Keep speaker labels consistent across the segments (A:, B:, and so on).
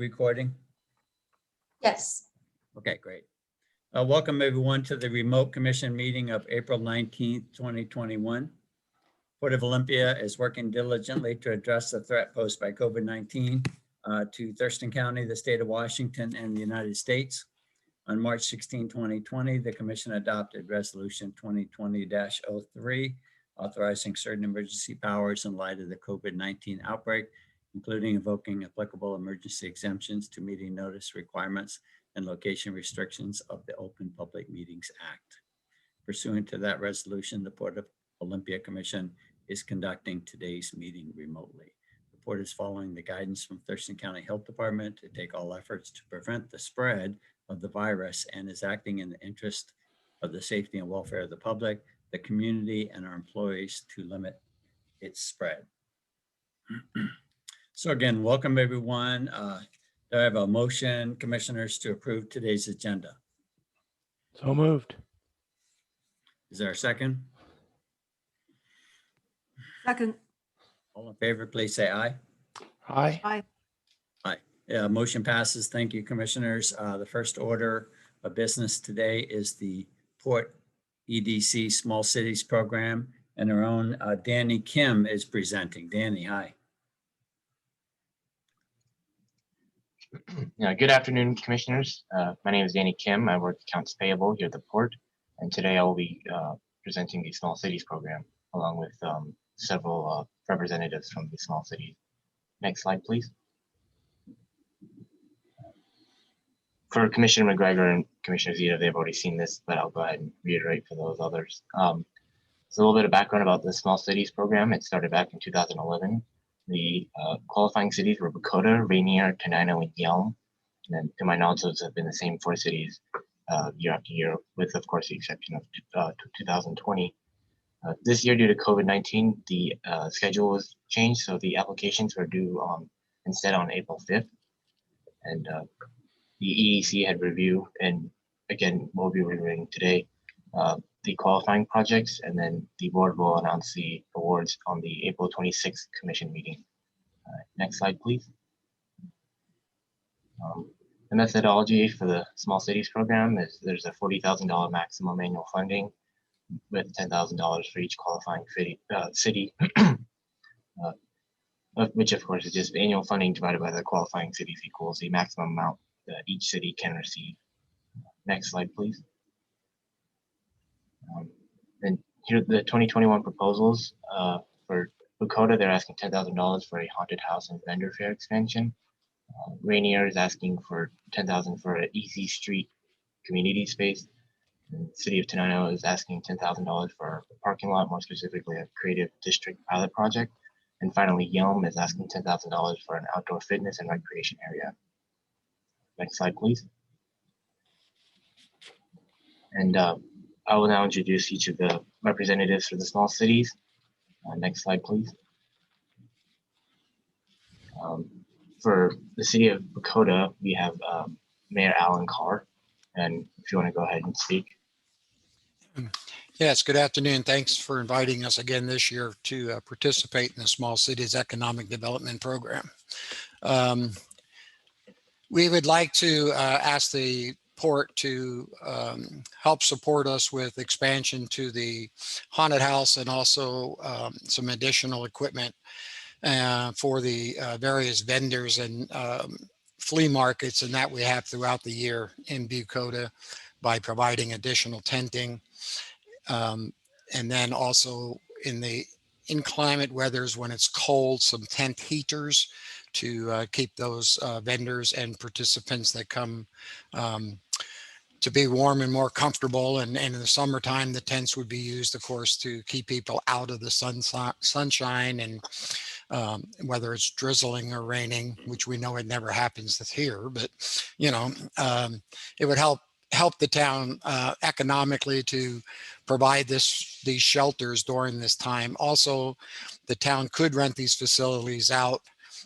A: recording?
B: Yes.
A: Okay, great. Welcome everyone to the remote commission meeting of April 19th, 2021. Port of Olympia is working diligently to address the threat posed by COVID-19 to Thurston County, the state of Washington, and the United States. On March 16, 2020, the commission adopted resolution 2020-03, authorizing certain emergency powers in light of the COVID-19 outbreak, including invoking applicable emergency exemptions to meeting notice requirements and location restrictions of the Open Public Meetings Act. Pursuant to that resolution, the Port of Olympia Commission is conducting today's meeting remotely. The Port is following the guidance from Thurston County Health Department to take all efforts to prevent the spread of the virus and is acting in the interest of the safety and welfare of the public, the community, and our employees to limit its spread. So again, welcome everyone. Do I have a motion, commissioners, to approve today's agenda?
C: So moved.
A: Is there a second?
B: Second.
A: All in favor, please say aye.
C: Aye.
B: Aye.
A: Aye. Yeah, motion passes. Thank you, commissioners. The first order of business today is the Port EDC Small Cities Program, and our own Danny Kim is presenting. Danny, hi.
D: Good afternoon, commissioners. My name is Danny Kim. I work accounts payable here at the port, and today I will be presenting the Small Cities Program along with several representatives from the small cities. Next slide, please. For Commissioner McGregor and Commissioner Zeta, they've already seen this, but I'll go ahead and reiterate for those others. So a little bit of background about the Small Cities Program. It started back in 2011. The qualifying cities were Bucoda, Rainier, Tenino, and Yelm. And then to my knowledge, those have been the same 4 cities year after year, with of course the exception of 2020. This year, due to COVID-19, the schedule was changed, so the applications were due instead on April 5th. And the EEC had reviewed, and again, we'll be reviewing today, the qualifying projects, and then the board will announce the awards on the April 26th commission meeting. Next slide, please. The methodology for the Small Cities Program is there's a $40,000 maximum annual funding with $10,000 for each qualifying city, which of course is just annual funding divided by the qualifying cities equals the maximum amount that each city can receive. Next slide, please. And here are the 2021 proposals. For Bucoda, they're asking $10,000 for a haunted house and vendor fair expansion. Rainier is asking for $10,000 for an easy street community space. And the City of Tenino is asking $10,000 for a parking lot, more specifically a creative district pilot project. And finally, Yelm is asking $10,000 for an outdoor fitness and recreation area. Next slide, please. And I will now introduce each of the representatives for the small cities. Next slide, please. For the city of Bucoda, we have Mayor Alan Carr. And if you want to go ahead and speak.
E: Yes, good afternoon. Thanks for inviting us again this year to participate in the Small Cities Economic Development Program. We would like to ask the port to help support us with expansion to the haunted house and also some additional equipment for the various vendors and flea markets and that we have throughout the year in Bucoda by providing additional tenting. And then also in inclement weathers when it's cold, some tent heaters to keep those vendors and participants that come to be warm and more comfortable. And in the summertime, the tents would be used, of course, to keep people out of the sunshine and whether it's drizzling or raining, which we know it never happens here, but you know, it would help the town economically to provide these shelters during this time. Also, the town could rent these facilities out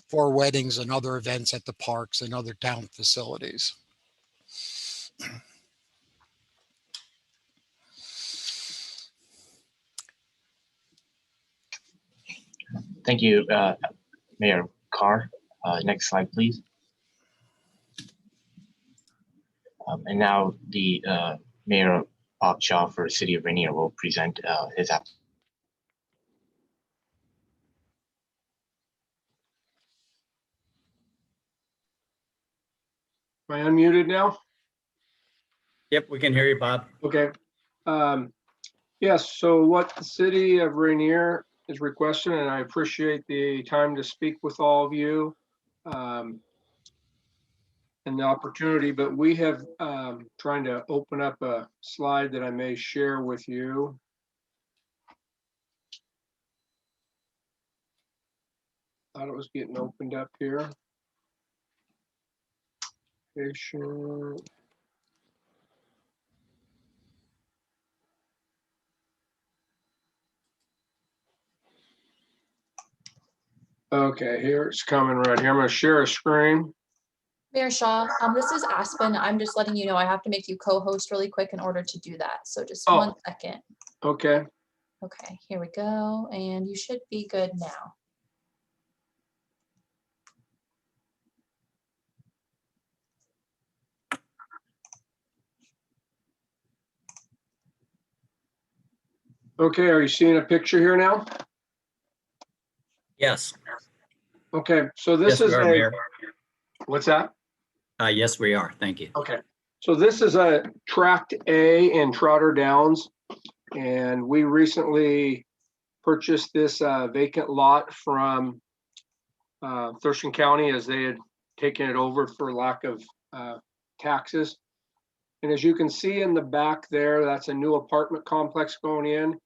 E: for weddings and other events at the parks and other town facilities.
D: Thank you, Mayor Carr. Next slide, please. And now the Mayor Bob Shaw for City of Rainier will present his app.
F: Am I unmuted now?
A: Yep, we can hear you, Bob.
F: Okay. Yes, so what the city of Rainier is requesting, and I appreciate the time to speak with all of you and the opportunity, but we have trying to open up a slide that I may share with you. Thought it was getting opened up here. Patient. Okay, here it's coming right here. I'm gonna share a screen.
B: Mayor Shaw, this is Aspen. I'm just letting you know I have to make you co-host really quick in order to do that. So just
F: Oh.
B: 1 second.
F: Okay,
B: Okay, here we go. And you should be good now.
F: okay, are you seeing a picture here now?
A: Yes.
F: Okay, so this
A: Yes,
F: is
A: we are,
F: a,
A: Mayor.
F: what's that?
A: Yes, we are. Thank you.
F: Okay, so this is a Tract A in Trotter Downs. And we recently purchased this vacant lot from Thurston County as they had taken it over for lack of taxes. And as you can see in the back there, that's a new apartment complex going in.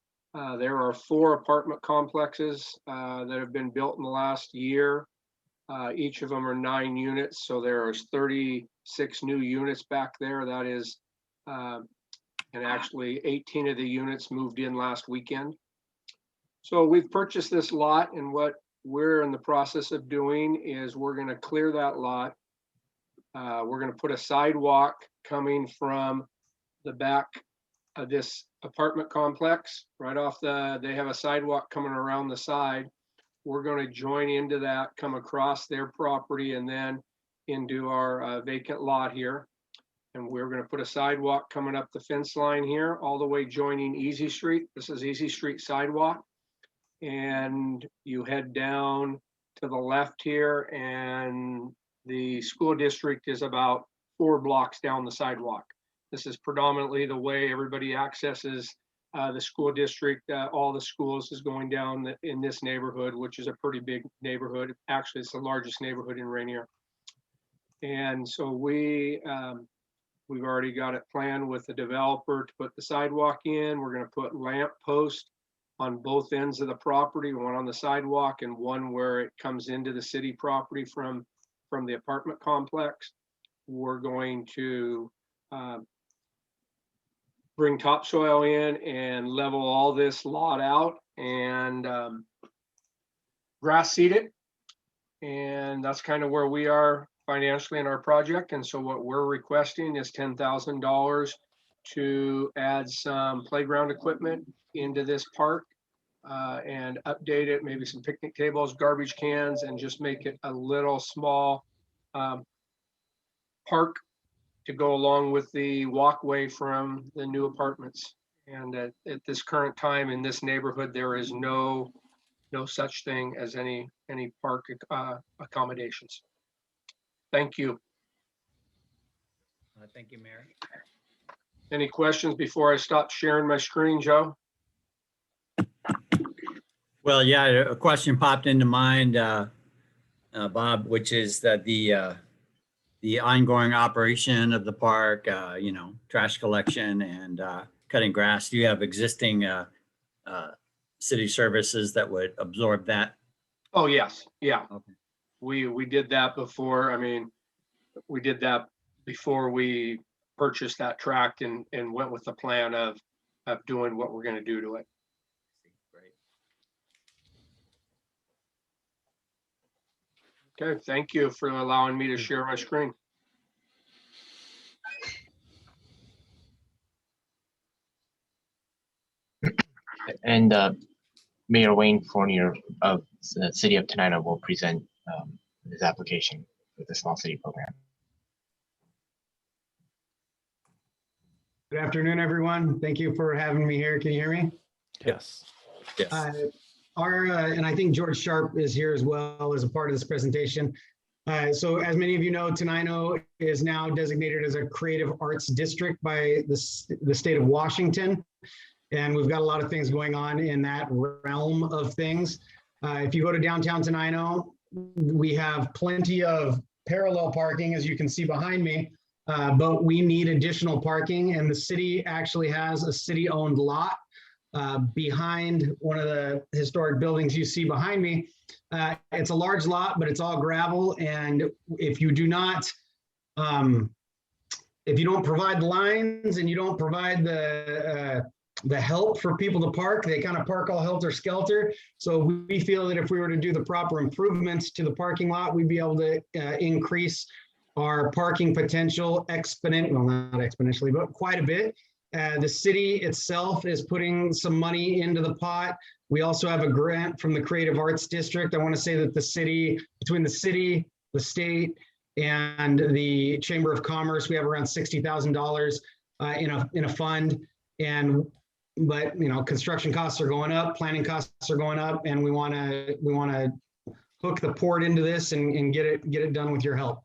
F: There are 4 apartment complexes that have been built in the last year. Each of them are 9 units, so there's 36 new units back there. That is, and actually 18 of the units moved in last weekend. So we've purchased this lot, and what we're in the process of doing is we're going to clear that lot. We're going to put a sidewalk coming from the back of this apartment complex right off they have a sidewalk coming around the side. We're going to join into that, come across their property, and then into our vacant lot here. And we're going to put a sidewalk coming up the fence line here, all the way joining Easy Street. This is Easy Street sidewalk. And you head down to the left here, and the school district is about 4 blocks down the sidewalk. This is predominantly the way everybody accesses the school district. All the schools is going down in this neighborhood, which is a pretty big neighborhood. Actually, it's the largest neighborhood in Rainier. And so we've already got it planned with the developer to put the sidewalk in. We're going to put lamp posts on both ends of the property, one on the sidewalk and one where it comes into the city property from the apartment complex. We're going to bring topsoil in and level all this lot out and grass seed it. And that's kind of where we are financially in our project. And so what we're requesting is $10,000 to add some playground equipment into this park and update it, maybe some picnic tables, garbage cans, and just make it a little small park to go along with the walkway from the new apartments. And at this current time in this neighborhood, there is no such thing as any park accommodations. Thank you.
A: Thank you, Mayor.
F: Any questions before I stop sharing my screen, Joe?
A: Well, yeah, a question popped into mind, Bob, which is that the ongoing operation of the park, trash collection and cutting grass. Do you have existing city services that would absorb that?
F: Oh, yes. Yeah.
A: Okay.
F: We did that before. I mean, we did that before we purchased that tract and went with the plan of doing what we're going to do to it.
A: Great.
F: Okay, thank you for allowing me to share my screen.
D: And Mayor Wayne Fournier of the City of Tenina will present his application for the small city program.
G: Good afternoon, everyone. Thank you for having me here. Can you hear me?
C: Yes.
A: Yes.
G: And I think George Sharp is here as well as a part of this presentation. So as many of you know, Tenino is now designated as a creative arts district by the state of Washington. And we've got a lot of things going on in that realm of things. If you go to downtown Tenino, we have plenty of parallel parking, as you can see behind me, but we need additional parking, and the city actually has a city-owned lot behind one of the historic buildings you see behind me. It's a large lot, but it's all gravel, and if you do not, if you don't provide lines and you don't provide the help for people to park, they kind of park all helter-skelter. So we feel that if we were to do the proper improvements to the parking lot, we'd be able to increase our parking potential well, not exponentially, but quite a bit. The city itself is putting some money into the pot. We also have a grant from the Creative Arts District. I want to say that the city, between the city, the state, and the Chamber of Commerce, we have around $60,000 in a fund. But you know, construction costs are going up, planning costs are going up, and we want to hook the port into this and get it done with your help.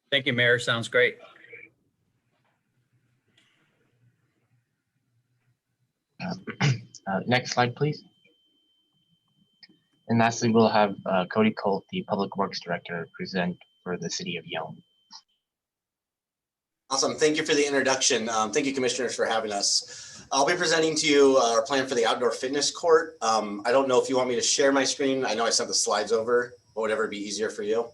A: Thank you, Mayor. Sounds great.
D: Next slide, please. And lastly, we'll have Cody Colt, the Public Works Director, present for the City of Yelm.
H: Awesome. Thank you for the introduction. Thank you, commissioners, for having us. I'll be presenting to you our plan for the outdoor fitness court. I don't know if you want me to share my screen. I know I sent the slides over, but whatever be easier for you.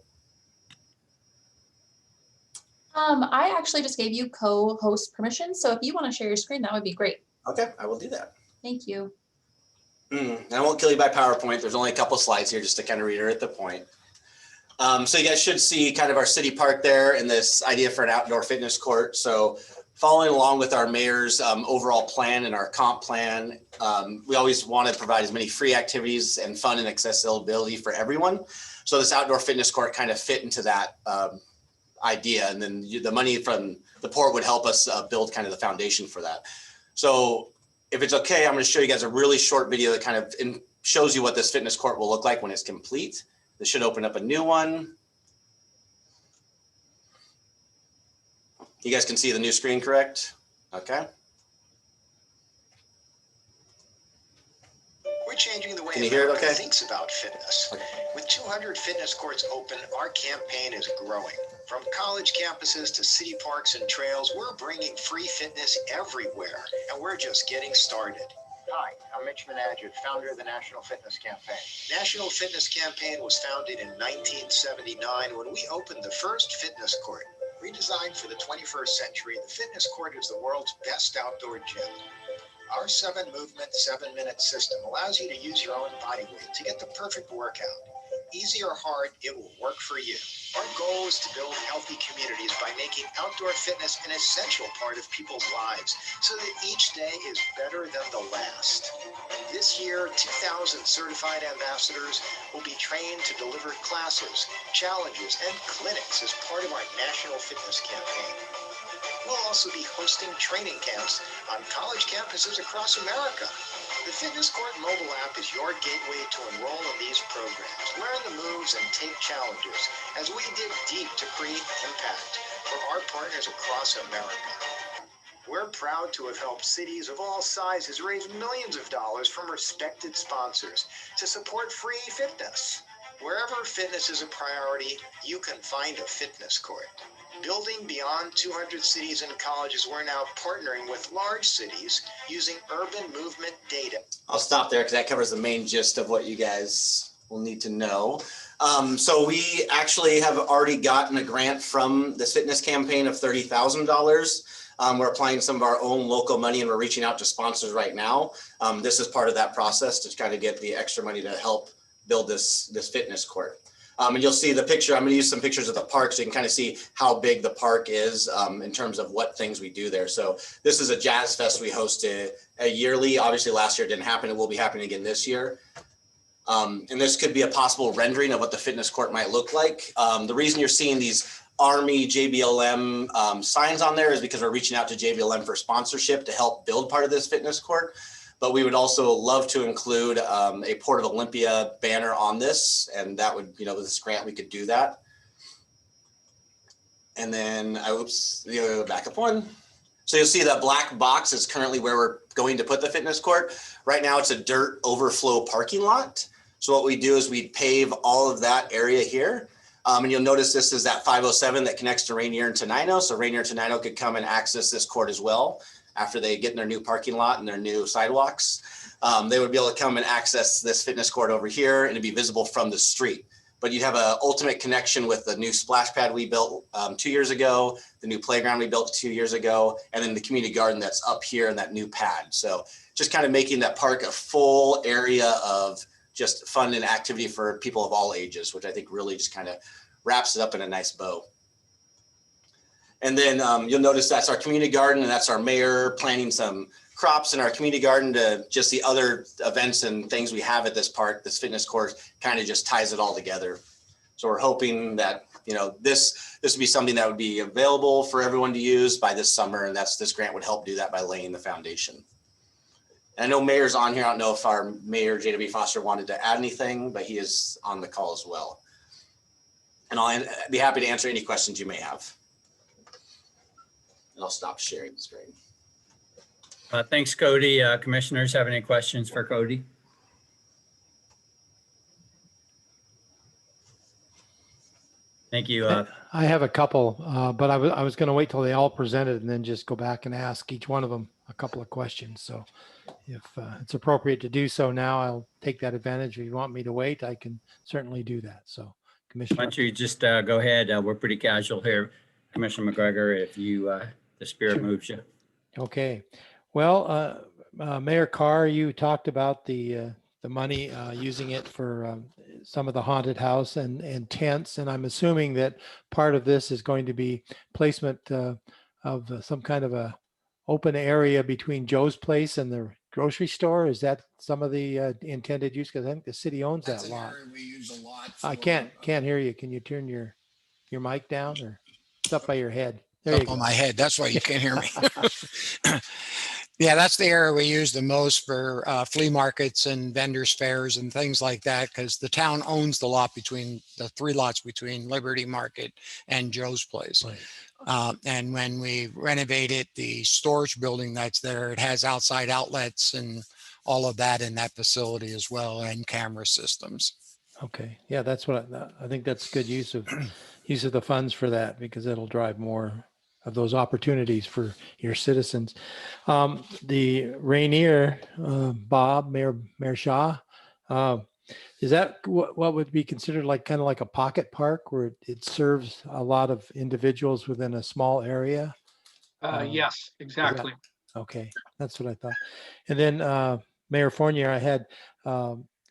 B: I actually just gave you co-host permission. So if you want to share your screen, that would be great.
H: Okay, I will do that.
B: Thank you.
H: And I won't kill you by PowerPoint. There's only a couple slides here just to kind of reiterate the point. So you guys should see kind of our city park there and this idea for an outdoor fitness court. So following along with our mayor's overall plan and our comp plan, we always want to provide as many free activities and fun and accessibility for everyone. So this outdoor fitness court kind of fit into that idea. And then the money from the port would help us build kind of the foundation for that. So if it's okay, I'm going to show you guys a really short video that kind of shows you what this fitness court will look like when it's complete. This should open up a new one. You guys can see the new screen, correct? Okay.
I: We're changing the way
H: Can you hear it
I: America
H: okay?
I: thinks about fitness.
H: Okay.
I: With 200 fitness courts open, our campaign is growing. From college campuses to city parks and trails, we're bringing free fitness everywhere, and we're just getting started. Hi, I'm Mitch Menadget, founder of the National Fitness Campaign. National Fitness Campaign was founded in 1979 when we opened the first fitness court. Redesigned for the 21st century, the fitness court is the world's best outdoor gym. Our 7-movement, 7-minute system allows you to use your own body weight to get the perfect workout. Easy or hard, it will work for you. Our goal is to build healthy communities by making outdoor fitness an essential part of people's lives so that each day is better than the last. This year, 2,000 certified ambassadors will be trained to deliver classes, challenges, and clinics as part of our National Fitness Campaign. We'll also be hosting training camps on college campuses across America. The Fitness Court mobile app is your gateway to enroll in these programs, learn the moves, and take challenges as we dig deep to create impact for our partners across America. We're proud to have helped cities of all sizes raise millions of dollars from respected sponsors to support free fitness. Wherever fitness is a priority, you can find a fitness court. Building beyond 200 cities and colleges, we're now partnering with large cities using urban movement data.
H: I'll stop there because that covers the main gist of what you guys will need to know. So we actually have already gotten a grant from this fitness campaign of $30,000. We're applying some of our own local money and we're reaching out to sponsors right now. This is part of that process to try to get the extra money to help build this fitness court. And you'll see the picture. I'm going to use some pictures of the park so you can kind of see how big the park is in terms of what things we do there. So this is a jazz fest we hosted yearly. Obviously last year it didn't happen. It will be happening again this year. And this could be a possible rendering of what the fitness court might look like. The reason you're seeing these Army JBLM signs on there is because we're reaching out to JBLM for sponsorship to help build part of this fitness court. But we would also love to include a Port of Olympia banner on this. And that would, with this grant, we could do that. And then, back up one. So you'll see that black box is currently where we're going to put the fitness court. Right now it's a dirt overflow parking lot. So what we do is we pave all of that area here. And you'll notice this is that 507 that connects to Rainier and Tenino. So Rainier and Tenino could come and access this court as well after they get in their new parking lot and their new sidewalks. They would be able to come and access this fitness court over here and it'd be visible from the street. But you'd have an ultimate connection with the new splash pad we built 2 years ago, the new playground we built 2 years ago, and then the community garden that's up here in that new pad. So just kind of making that park a full area of just fun and activity for people of all ages, which I think really just kind of wraps it up in a nice bow. And then you'll notice that's our community garden and that's our mayor planting some crops in our community garden to just the other events and things we have at this park. This fitness court kind of just ties it all together. So we're hoping that, this would be something that would be available for everyone to use by this summer. And this grant would help do that by laying the foundation. And I know Mayor's on here. I don't know if our Mayor, J.W. Foster, wanted to add anything, but he is on the call as well. And I'll be happy to answer any questions you may have. And I'll stop sharing the screen.
A: Thanks, Cody. Commissioners have any questions for Cody? Thank you.
C: I have a couple, but I was going to wait till they all presented and then just go back and ask each one of them a couple of questions. So if it's appropriate to do so now, I'll take that advantage. If you want me to wait, I can certainly do that. So, Commissioner.
A: Why don't you just go ahead? We're pretty casual here. Commissioner McGregor, if the spirit moves you.
C: Okay. Well, Mayor Carr, you talked about the money, using it for some of the haunted house and tents. And I'm assuming that part of this is going to be placement of some kind of a open area between Joe's Place and the grocery store. Is that some of the intended use? Because I think the city owns that lot.
E: We use a lot.
C: I can't hear you. Can you turn your mic down, or it's up by your head? There you
E: Up
C: go.
E: on my head. That's why you can't hear me. Yeah, that's the area we use the most for flea markets and vendors fairs and things like that, because the town owns the lot between the 3 lots between Liberty Market and Joe's Place.
C: Right.
E: And when we renovated the storage building that's there, it has outside outlets and all of that in that facility as well, and camera systems.
C: Okay. Yeah, that's what I think. That's good use of the funds for that, because it'll drive more of those opportunities for your citizens. The Rainier, Mayor Shaw, is that what would be considered kind of like a pocket park where it serves a lot of individuals within a small area?
F: Yes, exactly.
C: Okay, that's what I thought. And then Mayor Fournier, I had,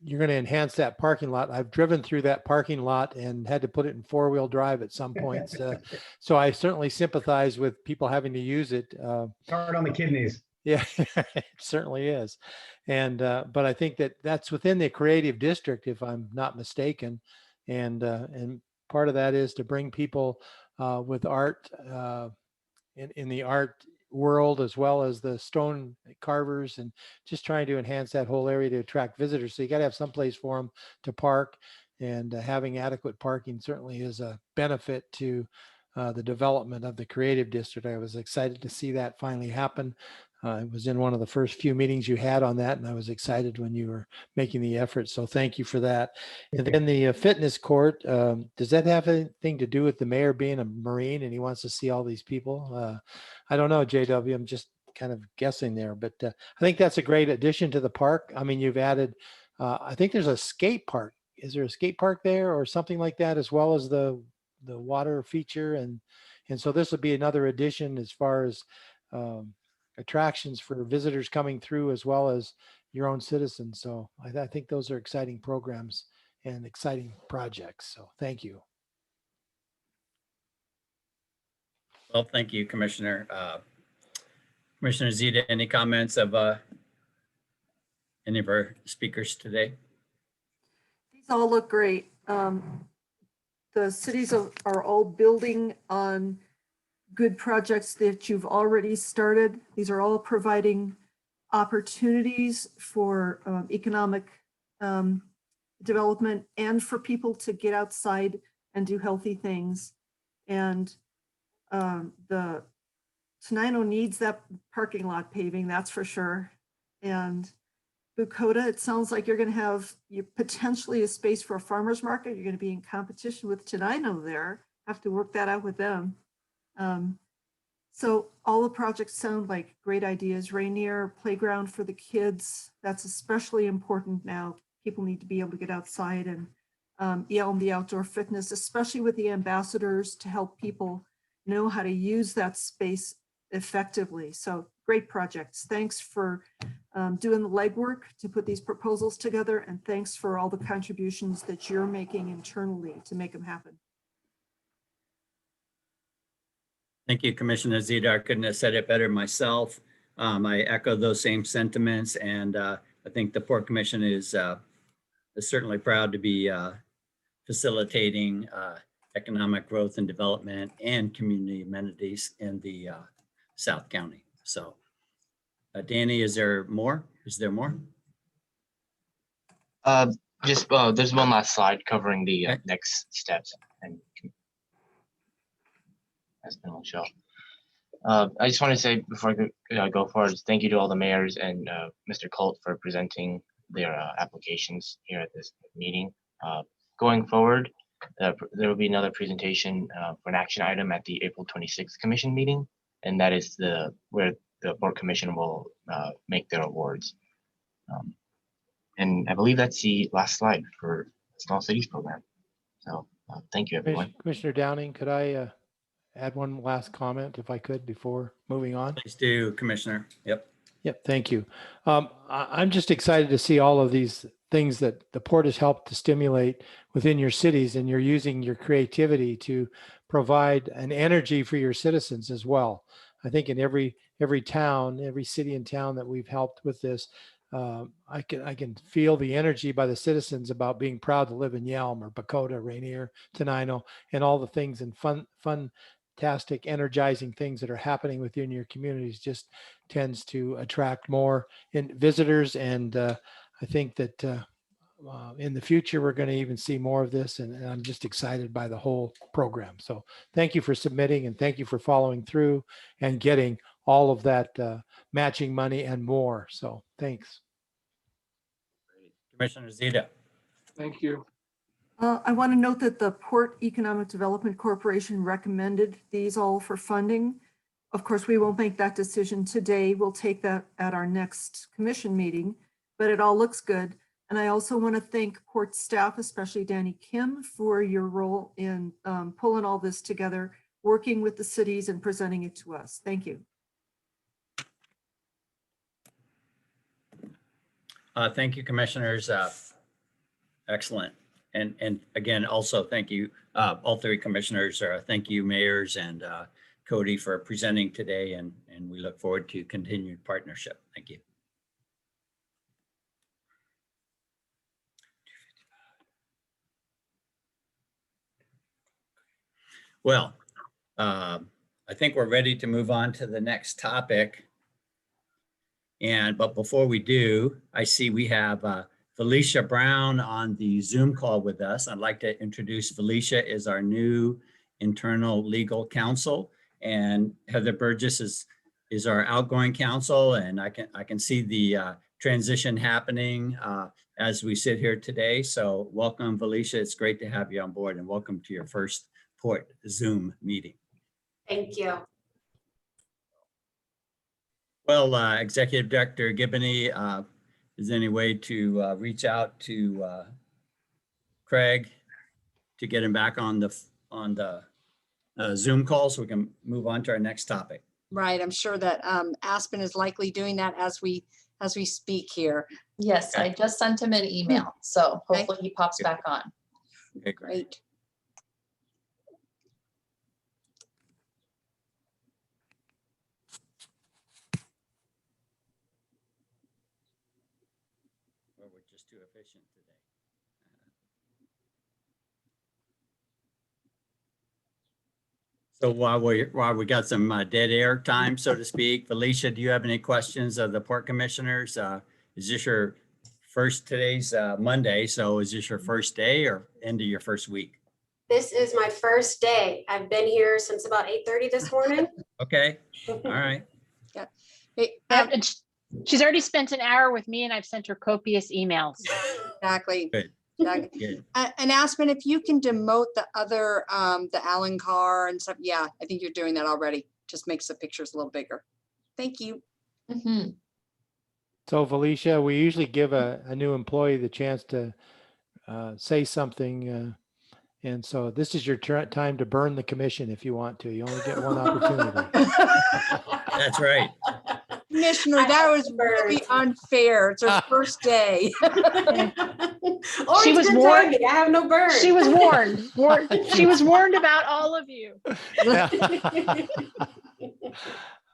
C: you're going to enhance that parking lot. I've driven through that parking lot and had to put it in 4-wheel drive at some points. So I certainly sympathize with people having to use it.
G: Hard on the kidneys.
C: Yeah, it certainly is. And but I think that's within the creative district, if I'm not mistaken. And part of that is to bring people with art in the art world, as well as the stone carvers, and just trying to enhance that whole area to attract visitors. So you got to have some place for them to park, and having adequate parking certainly is a benefit to the development of the creative district. I was excited to see that finally happen. I was in one of the first few meetings you had on that, and I was excited when you were making the effort. So thank you for that. And then the fitness court, does that have anything to do with the mayor being a Marine and he wants to see all these people? I don't know, JW, I'm just kind of guessing there, but I think that's a great addition to the park. I mean, you've added, I think there's a skate park. Is there a skate park there or something like that, as well as the water feature? And so this would be another addition as far as attractions for visitors coming through, as well as your own citizens. So I think those are exciting programs and exciting projects. So thank you.
A: Well, thank you, Commissioner. Commissioner Zita, any comments of any of our speakers today?
J: These all look great. The cities are all building on good projects that you've already started. These are all providing opportunities for economic development and for people to get outside and do healthy things. And the Tenino needs that parking lot paving, that's for sure. And Bucota, it sounds like you're going to have potentially a space for a farmer's market. You're going to be in competition with Tenino there. Have to work that out with them. So all the projects sound like great ideas. Rainier playground for the kids. That's especially important now. People need to be able to get outside and the outdoor fitness, especially with the ambassadors to help people know how to use that space effectively. So great projects. Thanks for doing the legwork to put these proposals together. And thanks for all the contributions that you're making internally to make them happen.
A: Thank you, Commissioner Zita. I couldn't have said it better myself. I echo those same sentiments, and I think the Port Commission is certainly proud to be facilitating economic growth and development and community amenities in the South County. So, Danny, is there more? Is there more?
D: Just there's one last slide covering the
A: Okay.
D: next steps, and that's been on show. I just want to say before I go forward, thank you to all the mayors and Mr. Colt for presenting their applications here at this meeting. Going forward, there will be another presentation for an action item at the April 26th Commission meeting, and that is where the Board Commission will make their awards. And I believe that's the last slide for the Small Cities Program. So thank you, everyone.
C: Commissioner Downing, could I add one last comment if I could before moving on?
A: Please do, Commissioner. Yep.
C: Yep, thank you. I'm just excited to see all of these things that the port has helped to stimulate within your cities, and you're using your creativity to provide an energy for your citizens as well. I think in every town, every city and town that we've helped with this, I can feel the energy by the citizens about being proud to live in Yelm or Bucota, Rainier, Tenino, and all the things and fantastic, energizing things that are happening within your communities just tends to attract more visitors. And I think that in the future, we're going to even see more of this. And I'm just excited by the whole program. So thank you for submitting, and thank you for following through and getting all of that matching money and more. So thanks.
A: Commissioner Zita.
F: Thank you.
J: I want to note that the Port Economic Development Corporation recommended these all for funding. Of course, we won't make that decision today. We'll take that at our next commission meeting, but it all looks good. And I also want to thank Port staff, especially Danny Kim, for your role in pulling all this together, working with the cities and presenting it to us. Thank you.
A: Thank you, Commissioners. Excellent. And again, also thank you, all three commissioners. Thank you, mayors and Cody, for presenting today, and we look forward to continued partnership. Thank you. Well, I think we're ready to move on to the next topic. But before we do, I see we have Felicia Brown on the Zoom call with us. I'd like to introduce Felicia as our new internal legal counsel, and Heather Burgess is our outgoing counsel. And I can see the transition happening as we sit here today. So welcome, Felicia. It's great to have you on board, and welcome to your first Port Zoom meeting.
K: Thank you.
A: Well, Executive Director Gibney, is there any way to reach out to Craig to get him back on the Zoom call so we can move on to our next topic?
K: Right. I'm sure that Aspen is likely doing that as we speak here.
B: Yes, I just sent him an email, so
K: Okay.
B: hopefully he pops back on.
A: Okay, great.
K: Great.
A: Well, we're just too efficient today. So while we got some dead air time, so to speak, Felicia, do you have any questions of the port commissioners? Is this your today's Monday, so is this your first day or end of your first week?
L: This is my first day. I've been here since about 8:30 this morning.
A: Okay, all right.
K: Hey,
M: Yep, and she's already spent an hour with me and I've sent her copious emails.
K: exactly.
A: Good.
K: Exactly.
A: Good.
K: And Aspen, if you can demote the other, the Allen car and stuff, yeah, I think you're doing that already. Just makes the pictures a little bigger. Thank you.
B: Mhm.
C: So Felicia, we usually give a new employee the chance to say something. And so this is your time to burn the commission if you want to. You only get one opportunity.
A: That's right.
K: Commissioner, that was really unfair. It's her first day.
L: Or
M: She
L: it's
M: was
L: good
M: warned.
L: timing. I have no burn.
M: She was warned. She was warned about all of you.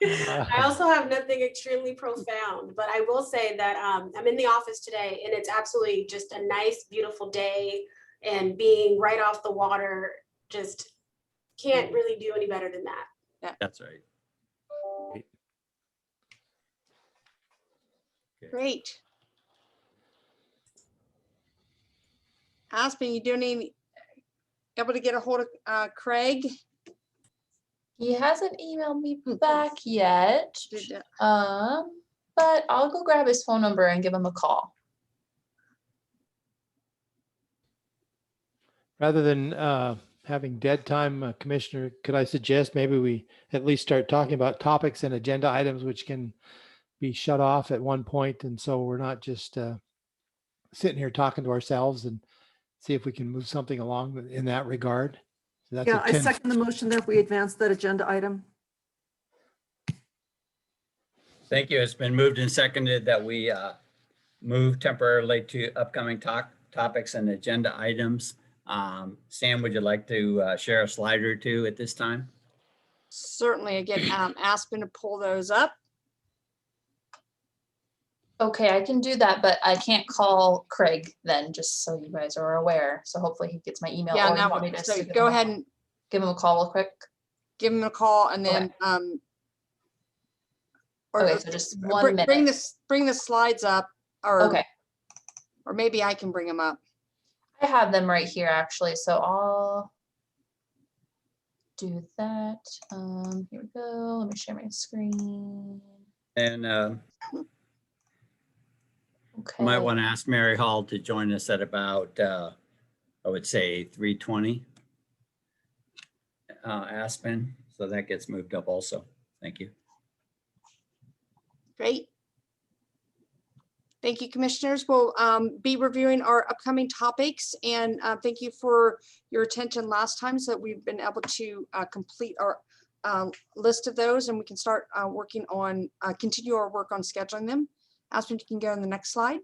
L: I also have nothing extremely profound, but I will say that I'm in the office today and it's absolutely just a nice, beautiful day, and being right off the water, just can't really do any better than that.
A: That's right.
K: Great. Aspen, you doing any, able to get a hold of Craig?
B: He hasn't emailed me back yet.
K: Did,
B: But I'll go grab his phone number and give him a call.
C: Rather than having dead time, Commissioner, could I suggest maybe we at least start talking about topics and agenda items which can be shut off at one point, and so we're not just sitting here talking to ourselves, and see if we can move something along in that regard. So that's
J: Yeah,
C: a
J: I
C: 10
J: second the motion that we advance that agenda item.
A: Thank you. It's been moved and seconded that we move temporarily to upcoming topics and agenda items. Sam, would you like to share a slide or two at this time?
K: certainly, again, Aspen to pull those up.
B: Okay, I can do that, but I can't call Craig then, just so you guys are aware. So hopefully he gets my email.
K: Yeah,
B: or you
K: now,
B: want me to
K: so
B: give
K: go
B: him a-
K: ahead and
B: give him a call real quick.
K: give him a call and then, or
B: Okay, so just 1 minute.
K: bring the slides up, or,
B: Okay,
K: or maybe I can bring them up.
B: I have them right here actually, so I'll do that. Here we go. Let me share my screen.
A: And
B: Okay.
A: might want to ask Mary Hall to join us at about, I would say 3:20. Aspen, so that gets moved up also. Thank you.
K: Great. Thank you, commissioners. We'll be reviewing our upcoming topics, and thank you for your attention last time, so that we've been able to complete our list of those, and we can start working on, continue our work on scheduling them. Aspen, you can go on the next slide.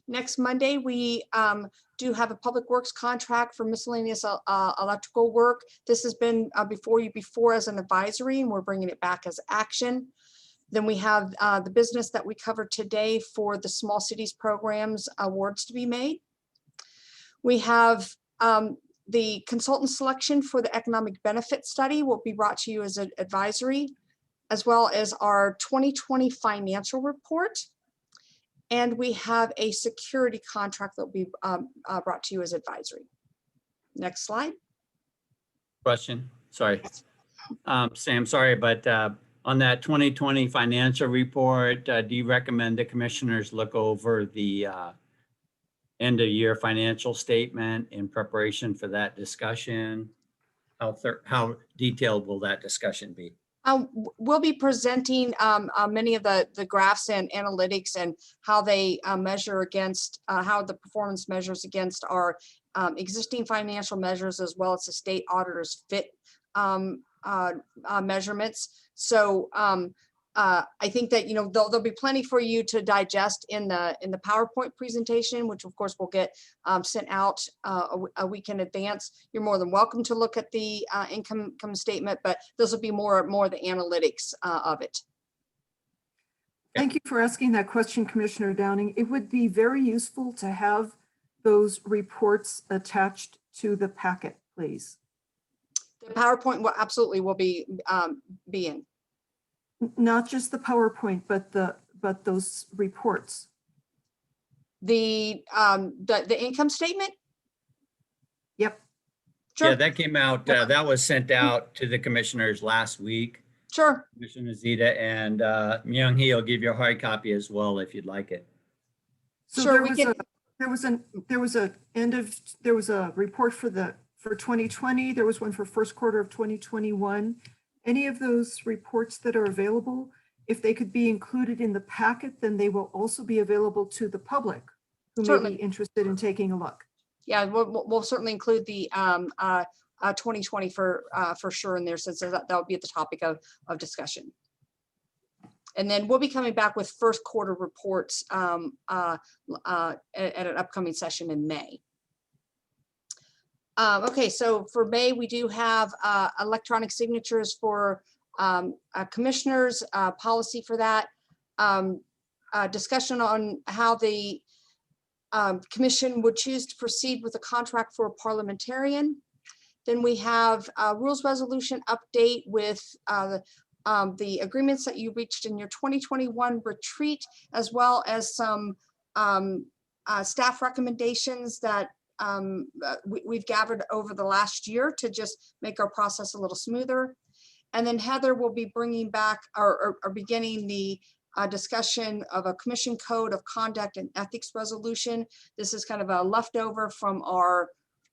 K: Next Monday, we do have a public works contract for miscellaneous electrical work. This has been before you before as an advisory, and we're bringing it back as action. Then we have the business that we covered today for the small cities programs awards to be made. We have the consultant selection for the economic benefit study will be brought to you as an advisory, as well as our 2020 financial report. And we have a security contract that will be brought to you as advisory. Next slide.
A: Question, sorry. Sam, sorry, but on that 2020 financial report, do you recommend the commissioners look over the end of year financial statement in preparation for that discussion? How detailed will that discussion be?
K: We'll be presenting many of the graphs and analytics and how they measure against, how the performance measures against our existing financial measures, as well as the state auditors fit measurements. So I think that, you know, there'll be plenty for you to digest in the PowerPoint presentation, which of course will get sent out a week in advance. You're more than welcome to look at the income statement, but this will be more the analytics of it.
J: Thank you for asking that question, Commissioner Downing. It would be very useful to have those reports attached to the packet, please.
K: The PowerPoint will absolutely will be in.
J: Not just the PowerPoint, but those reports.
K: The income statement?
J: Yep.
K: Sure.
A: Yeah, that came out, that was sent out to the commissioners last week.
K: Sure.
A: Commissioner Zeta and Myung Hee will give you a hard copy as well if you'd like it.
J: So
K: Sure,
J: there
K: we
J: was
K: can-
J: there was a report for 2020. There was one for first quarter of 2021. Any of those reports that are available, if they could be included in the packet, then they will also be available to the public who may
K: Certainly.
J: be interested in taking a look.
K: Yeah, we'll certainly include the 2020 for sure in there, since that would be at the topic of discussion. And then we'll be coming back with first quarter reports at an upcoming session in May. Okay, so for May, we do have electronic signatures for commissioners, policy for that. Discussion on how the commission would choose to proceed with a contract for a parliamentarian. Then we have a rules resolution update with the agreements that you reached in your 2021 retreat, as well as some staff recommendations that we've gathered over the last year to just make our process a little smoother. And then Heather will be bringing back or beginning the discussion of a commission code of conduct and ethics resolution. This is kind of a leftover from our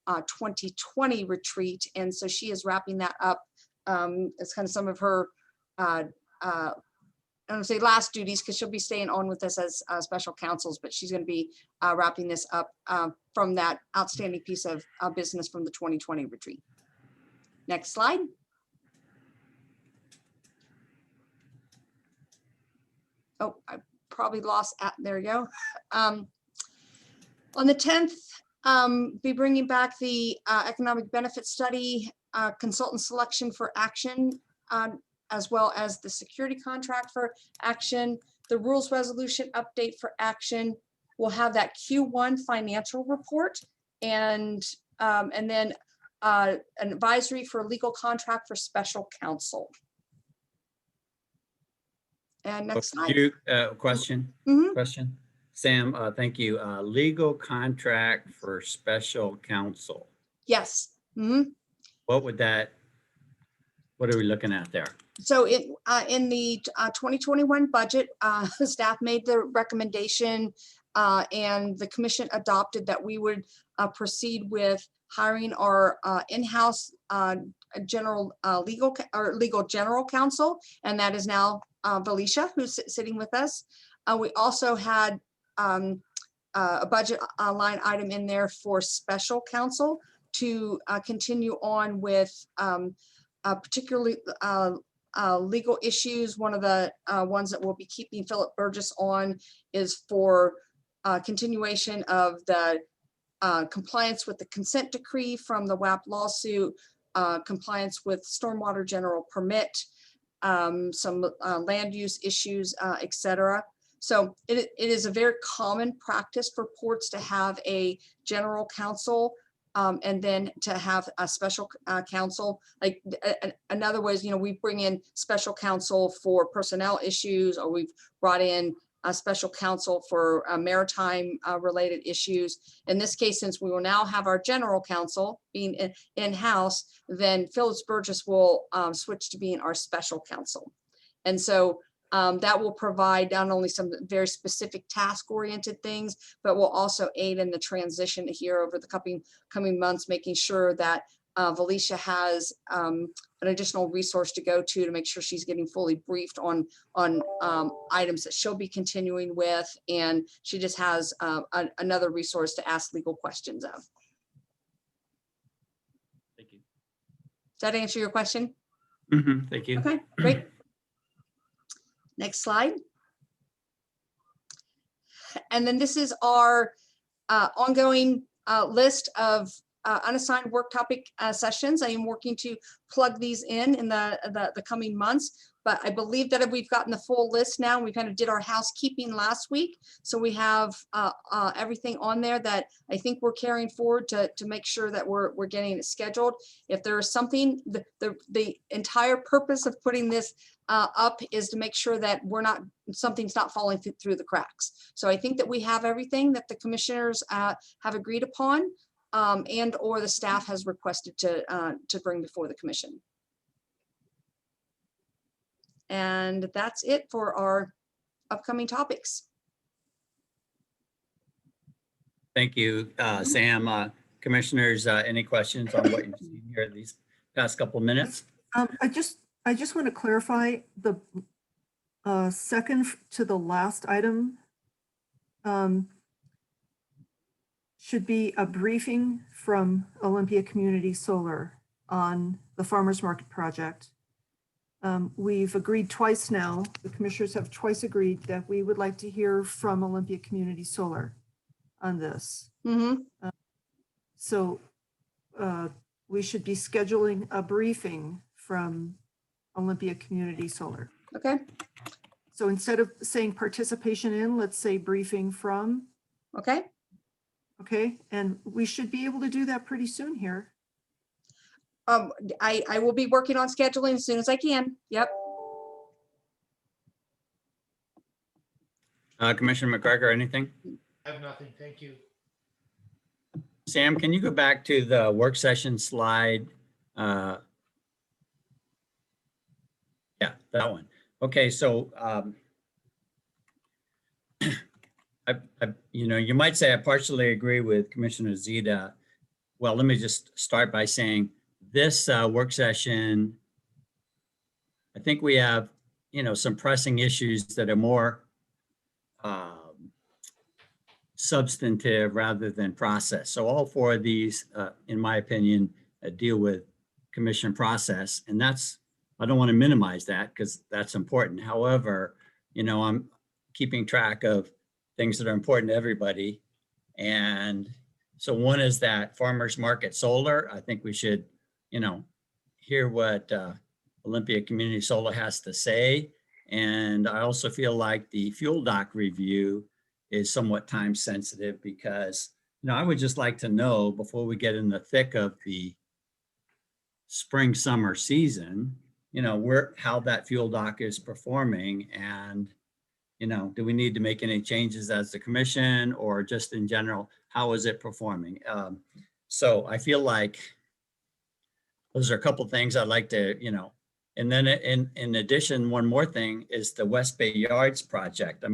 K: 2020 retreat. And so she is wrapping that up. It's kind of some of her, I don't say last duties, because she'll be staying on with us as special counsels, but she's going to be wrapping this up from that outstanding piece of business from the 2020 retreat. Next slide. Oh, I probably lost there you go. On the 10th, be bringing back the economic benefit study, consultant selection for action, as well as the security contract for action, the rules resolution update for action. We'll have that Q1 financial report, and then an advisory for legal contract for special counsel. And next slide.
A: Question?
K: Mhm.
A: Question? Sam, thank you. Legal contract for special counsel.
K: Yes. Mhm.
A: What are we looking at there?
K: So in the 2021 budget, staff made the recommendation and the commission adopted that we would proceed with hiring our in-house general legal general counsel, and that is now Felicia, who's sitting with us. We also had a budget line item in there for special counsel to continue on with particularly legal issues. One of the ones that we'll be keeping Philip Burgess on is for continuation of the compliance with the consent decree from the WAP lawsuit, compliance with stormwater general permit, some land use issues, etc. So it is a very common practice for ports to have a general counsel and then to have a special counsel. Like another way is, we bring in special counsel for personnel issues, or we've brought in a special counsel for maritime related issues. In this case, since we will now have our general counsel being in-house, then Phyllis Burgess will switch to being our special counsel. And so that will provide not only some very specific task-oriented things, but will also aid in the transition here over the coming months, making sure that Felicia has an additional resource to go to make sure she's getting fully briefed on items that she'll be continuing with, and she just has another resource to ask legal questions of.
A: Thank you.
K: Does that answer your question?
A: Mm-hmm. Thank you.
K: Okay, great. Next slide. And then this is our ongoing list of unassigned work topic sessions. I am working to plug these in the coming months, but I believe that we've gotten the full list now. We kind of did our housekeeping last week. So we have everything on there that I think we're carrying forward to make sure that we're getting it scheduled. If there is something, the entire purpose of putting this up is to make sure that something's not falling through the cracks. So I think that we have everything that the commissioners have agreed upon and or the staff has requested to bring before the commission. And that's it for our upcoming topics.
A: Thank you, Sam. Commissioners, any questions on what you've seen here these past couple of minutes?
J: I just want to clarify the second to the last item should be a briefing from Olympia Community Solar on the farmers market project. We've agreed twice now, the commissioners have twice agreed that we would like to hear from Olympia Community Solar on this. So we should be scheduling a briefing from Olympia Community Solar.
K: Okay.
J: So instead of saying participation in, let's say briefing from.
K: Okay.
J: Okay, and we should be able to do that pretty soon here.
K: I will be working on scheduling as soon as I can. Yep.
A: Commissioner McGregor, anything?
C: I have nothing. Thank you.
A: Sam, can you go back to the work session slide? Yeah, that one. Okay, so you might say I partially agree with Commissioner Zita. Well, let me just start by saying this work session, I think we have, some pressing issues that are more substantive rather than process. So all four of these, in my opinion, deal with commission process. And I don't want to minimize that because that's important. However, I'm keeping track of things that are important to everybody. And so one is that farmers market solar. I think we should, hear what Olympia Community Solar has to say. And I also feel like the fuel dock review is somewhat time sensitive because, I would just like to know before we get in the thick of the spring, summer season, how that fuel dock is performing and, do we need to make any changes as the commission or just in general, how is it performing? So I feel like those are a couple of things I'd like to, and then in addition, one more thing is the West Bay Yards project.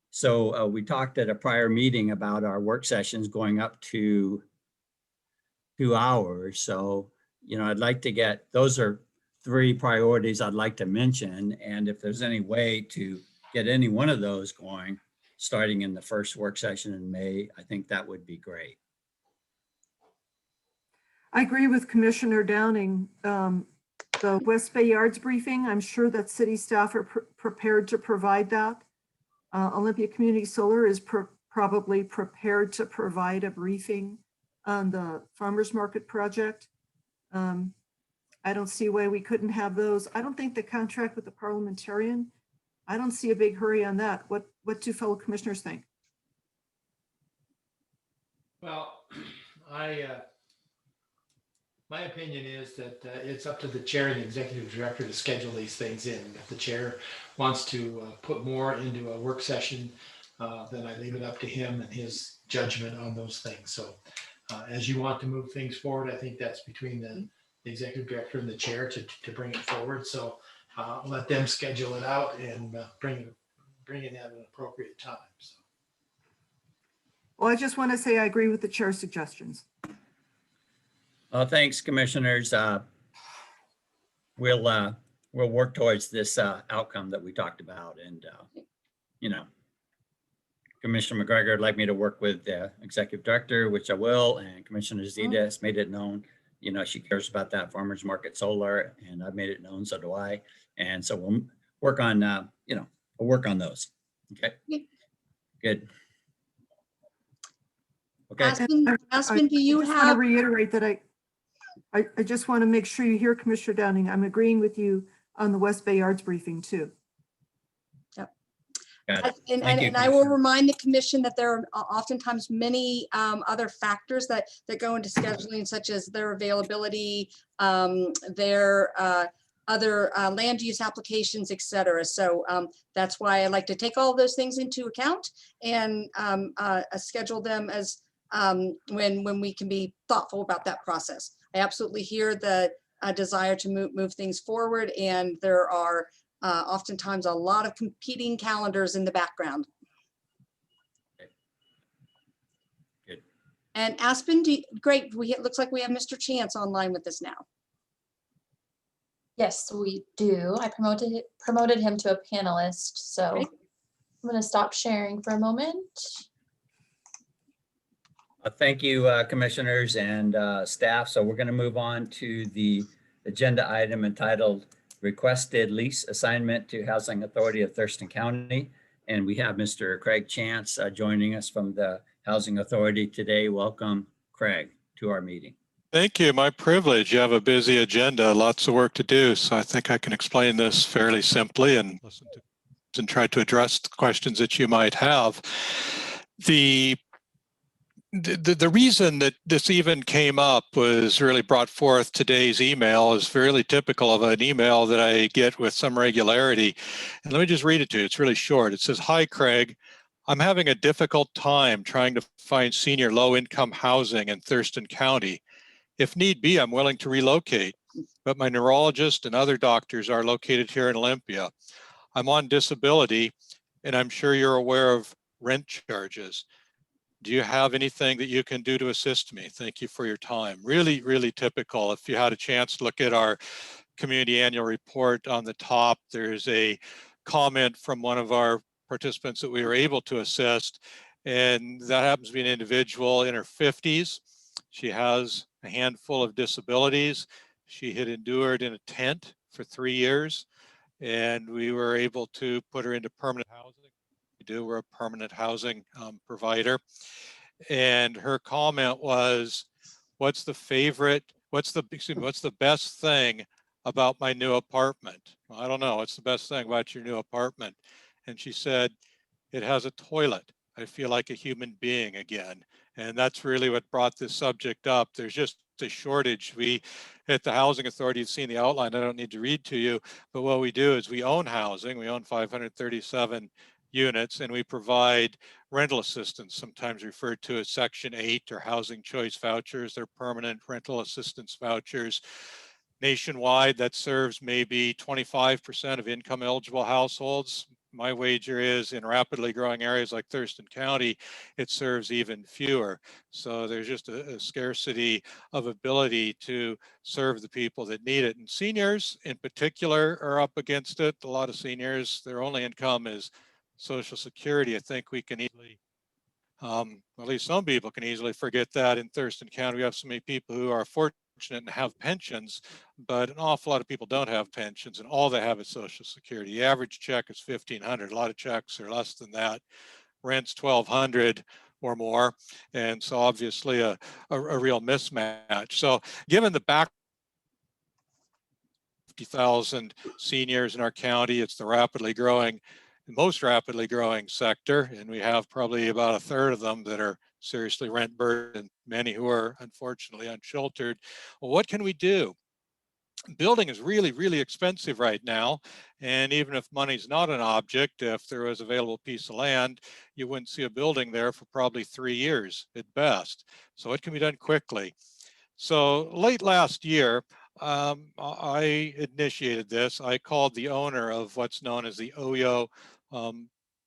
A: So we talked at a prior meeting about our work sessions going up to 2 hours. So, I'd like to those are 3 priorities I'd like to mention. And if there's any way to get any one of those going, starting in the first work session in May, I think that would be great.
J: I agree with Commissioner Downing. The West Bay Yards briefing, I'm sure that city staff are prepared to provide that. Olympia Community Solar is probably prepared to provide a briefing on the farmers market project. I don't see why we couldn't have those. I don't think the contract with the parliamentarian, I don't see a big hurry on that. What do fellow commissioners think?
C: Well, my opinion is that it's up to the chair and the executive director to schedule these things in. If the chair wants to put more into a work session, then I leave it up to him and his judgment on those things. So as you want to move things forward, I think that's between the executive director and the chair to bring it forward. So let them schedule it out and bring it at an appropriate time. So.
J: Well, I just want to say I agree with the chair's suggestions.
A: Thanks, commissioners. We'll work towards this outcome that we talked about. And, Commissioner McGregor would like me to work with the executive director, which I will. And Commissioner Zita has made it known, she cares about that farmers market solar, and I've made it known, so do I. And so we'll work on, we'll work on those. Okay, good. Okay,
K: Aspen, do you
J: I just want to
K: have,
J: reiterate that I just want to make sure you hear Commissioner Downing. I'm agreeing with you on the West Bay Arts briefing too.
A: got it.
K: and
A: Thank you,
K: and I will
A: Commissioner.
K: remind the commission that there are oftentimes many other factors that go into scheduling, such as their availability, their other land use applications, et cetera. So that's why I like to take all those things into account and schedule them as when we can be thoughtful about that process. I absolutely hear the desire to move things forward, and there are oftentimes a lot of competing calendars in the background.
A: Good.
K: And Aspen, great. It looks like we have Mr. Chance online with us now.
B: Yes, we do. I promoted him to a panelist, so
K: Great.
B: I'm going to stop sharing for a moment.
A: Thank you, commissioners and staff. So we're going to move on to the agenda item entitled Requested Lease Assignment to Housing Authority of Thurston County. And we have Mr. Craig Chance joining us from the Housing Authority today. Welcome, Craig, to our meeting.
N: Thank you. My privilege. You have a busy agenda, lots of work to do. So I think I can explain this fairly simply and listen to and try to address the questions that you might have. The reason that this even came up was really brought forth today's email is fairly typical of an email that I get with some regularity. And let me just read it to you. It's really short. It says, "Hi, Craig. I'm having a difficult time trying to find senior low-income housing in Thurston County. If need be, I'm willing to relocate, but my neurologist and other doctors are located here in Olympia. I'm on disability, and I'm sure you're aware of rent charges. Do you have anything that you can do to assist me? Thank you for your time." Really, really typical. If you had a chance to look at our community annual report on the top, there's a comment from one of our participants that we were able to assist, and that happens to be an individual in her 50s. She has a handful of disabilities. She had endured in a tent for 3 years, and we were able to put her into permanent housing. We're a permanent housing provider. And her comment was, what's the best thing about my new apartment? Well, I don't know. What's the best thing about your new apartment? And she said, it has a toilet. I feel like a human being again. And that's really what brought this subject up. There's just a shortage. We at the Housing Authority, you've seen the outline, I don't need to read to you, but what we do is we own housing. We own 537 units, and we provide rental assistance, sometimes referred to as Section 8 or housing choice vouchers. They're permanent rental assistance vouchers. Nationwide, that serves maybe 25% of income eligible households. My wager is in rapidly growing areas like Thurston County, it serves even fewer. So there's just a scarcity of ability to serve the people that need it. And seniors in particular are up against it. A lot of seniors, their only income is Social Security. I think we can easily, at least some people can easily forget that in Thurston County. We have so many people who are fortunate and have pensions, but an awful lot of people don't have pensions, and all they have is Social Security. The average check is $1,500. A lot of checks are less than that. Rent's $1,200 or more, and so obviously a real mismatch. So given the back 50,000 seniors in our county, it's the most rapidly growing sector, and we have probably about a third of them that are seriously rent burdened, many who are unfortunately unsheltered. Well, what can we do? Building is really, really expensive right now, and even if money's not an object, if there was available piece of land, you wouldn't see a building there for probably 3 years at best. So it can be done quickly. So late last year, I initiated this. I called the owner of what's known as the Oyo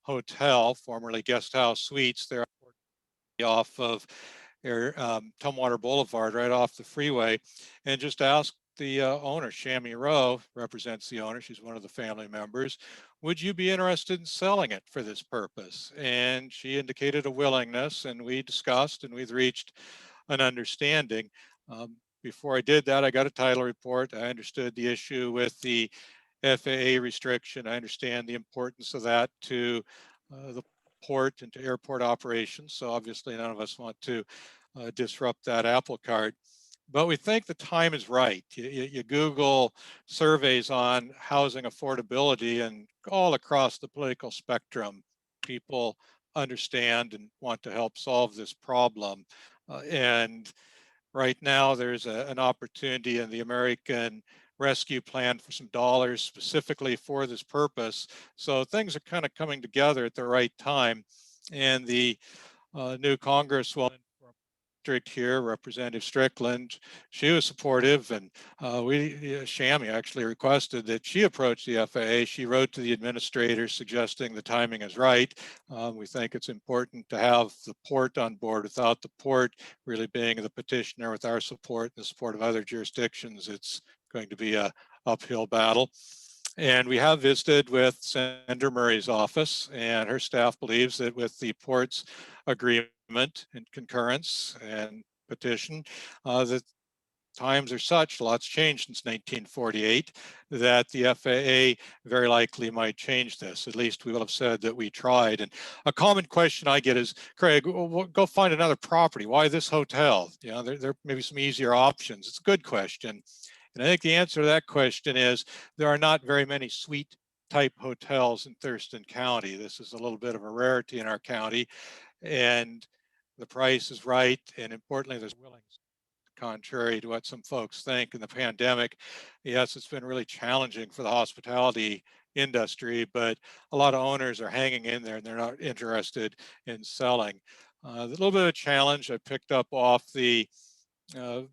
N: Hotel, formerly Guest House Suites, there off of Tumwater Boulevard, right off the freeway, and just asked the owner, Shami Rowe, represents the owner, she's one of the family members, would you be interested in selling it for this purpose? And she indicated a willingness, and we discussed, and we've reached an understanding. Before I did that, I got a title report. I understood the issue with the FAA restriction. I understand the importance of that to the port and to airport operations. So obviously none of us want to disrupt that apple cart. But we think the time is right. You Google surveys on housing affordability, and all across the political spectrum, people understand and want to help solve this problem. And right now, there's an opportunity in the American Rescue Plan for some dollars specifically for this purpose. So things are kind of coming together at the right time. And the new Congresswoman district here, Representative Strickland, she was supportive, and Shammy actually requested that she approach the FAA. She wrote to the administrator suggesting the timing is right. We think it's important to have the port on board. Without the port really being the petitioner, with our support and the support of other jurisdictions, it's going to be a uphill battle. And we have visited with Senator Murray's office, and her staff believes that with the port's agreement and concurrence and petition, that times are such, a lot's changed since 1948, that the FAA very likely might change this. At least we will have said that we tried. And a common question I get is, Craig, go find another property. Why this hotel? You know, there may be some easier options. It's a good question. And I think the answer to that question is there are not very many suite type hotels in Thurston County. This is a little bit of a rarity in our county, and the price is right. And importantly, there's willingness. Contrary to what some folks think in the pandemic, yes, it's been really challenging for the hospitality industry, but a lot of owners are hanging in there and they're not interested in selling. A little bit of a challenge I picked up off the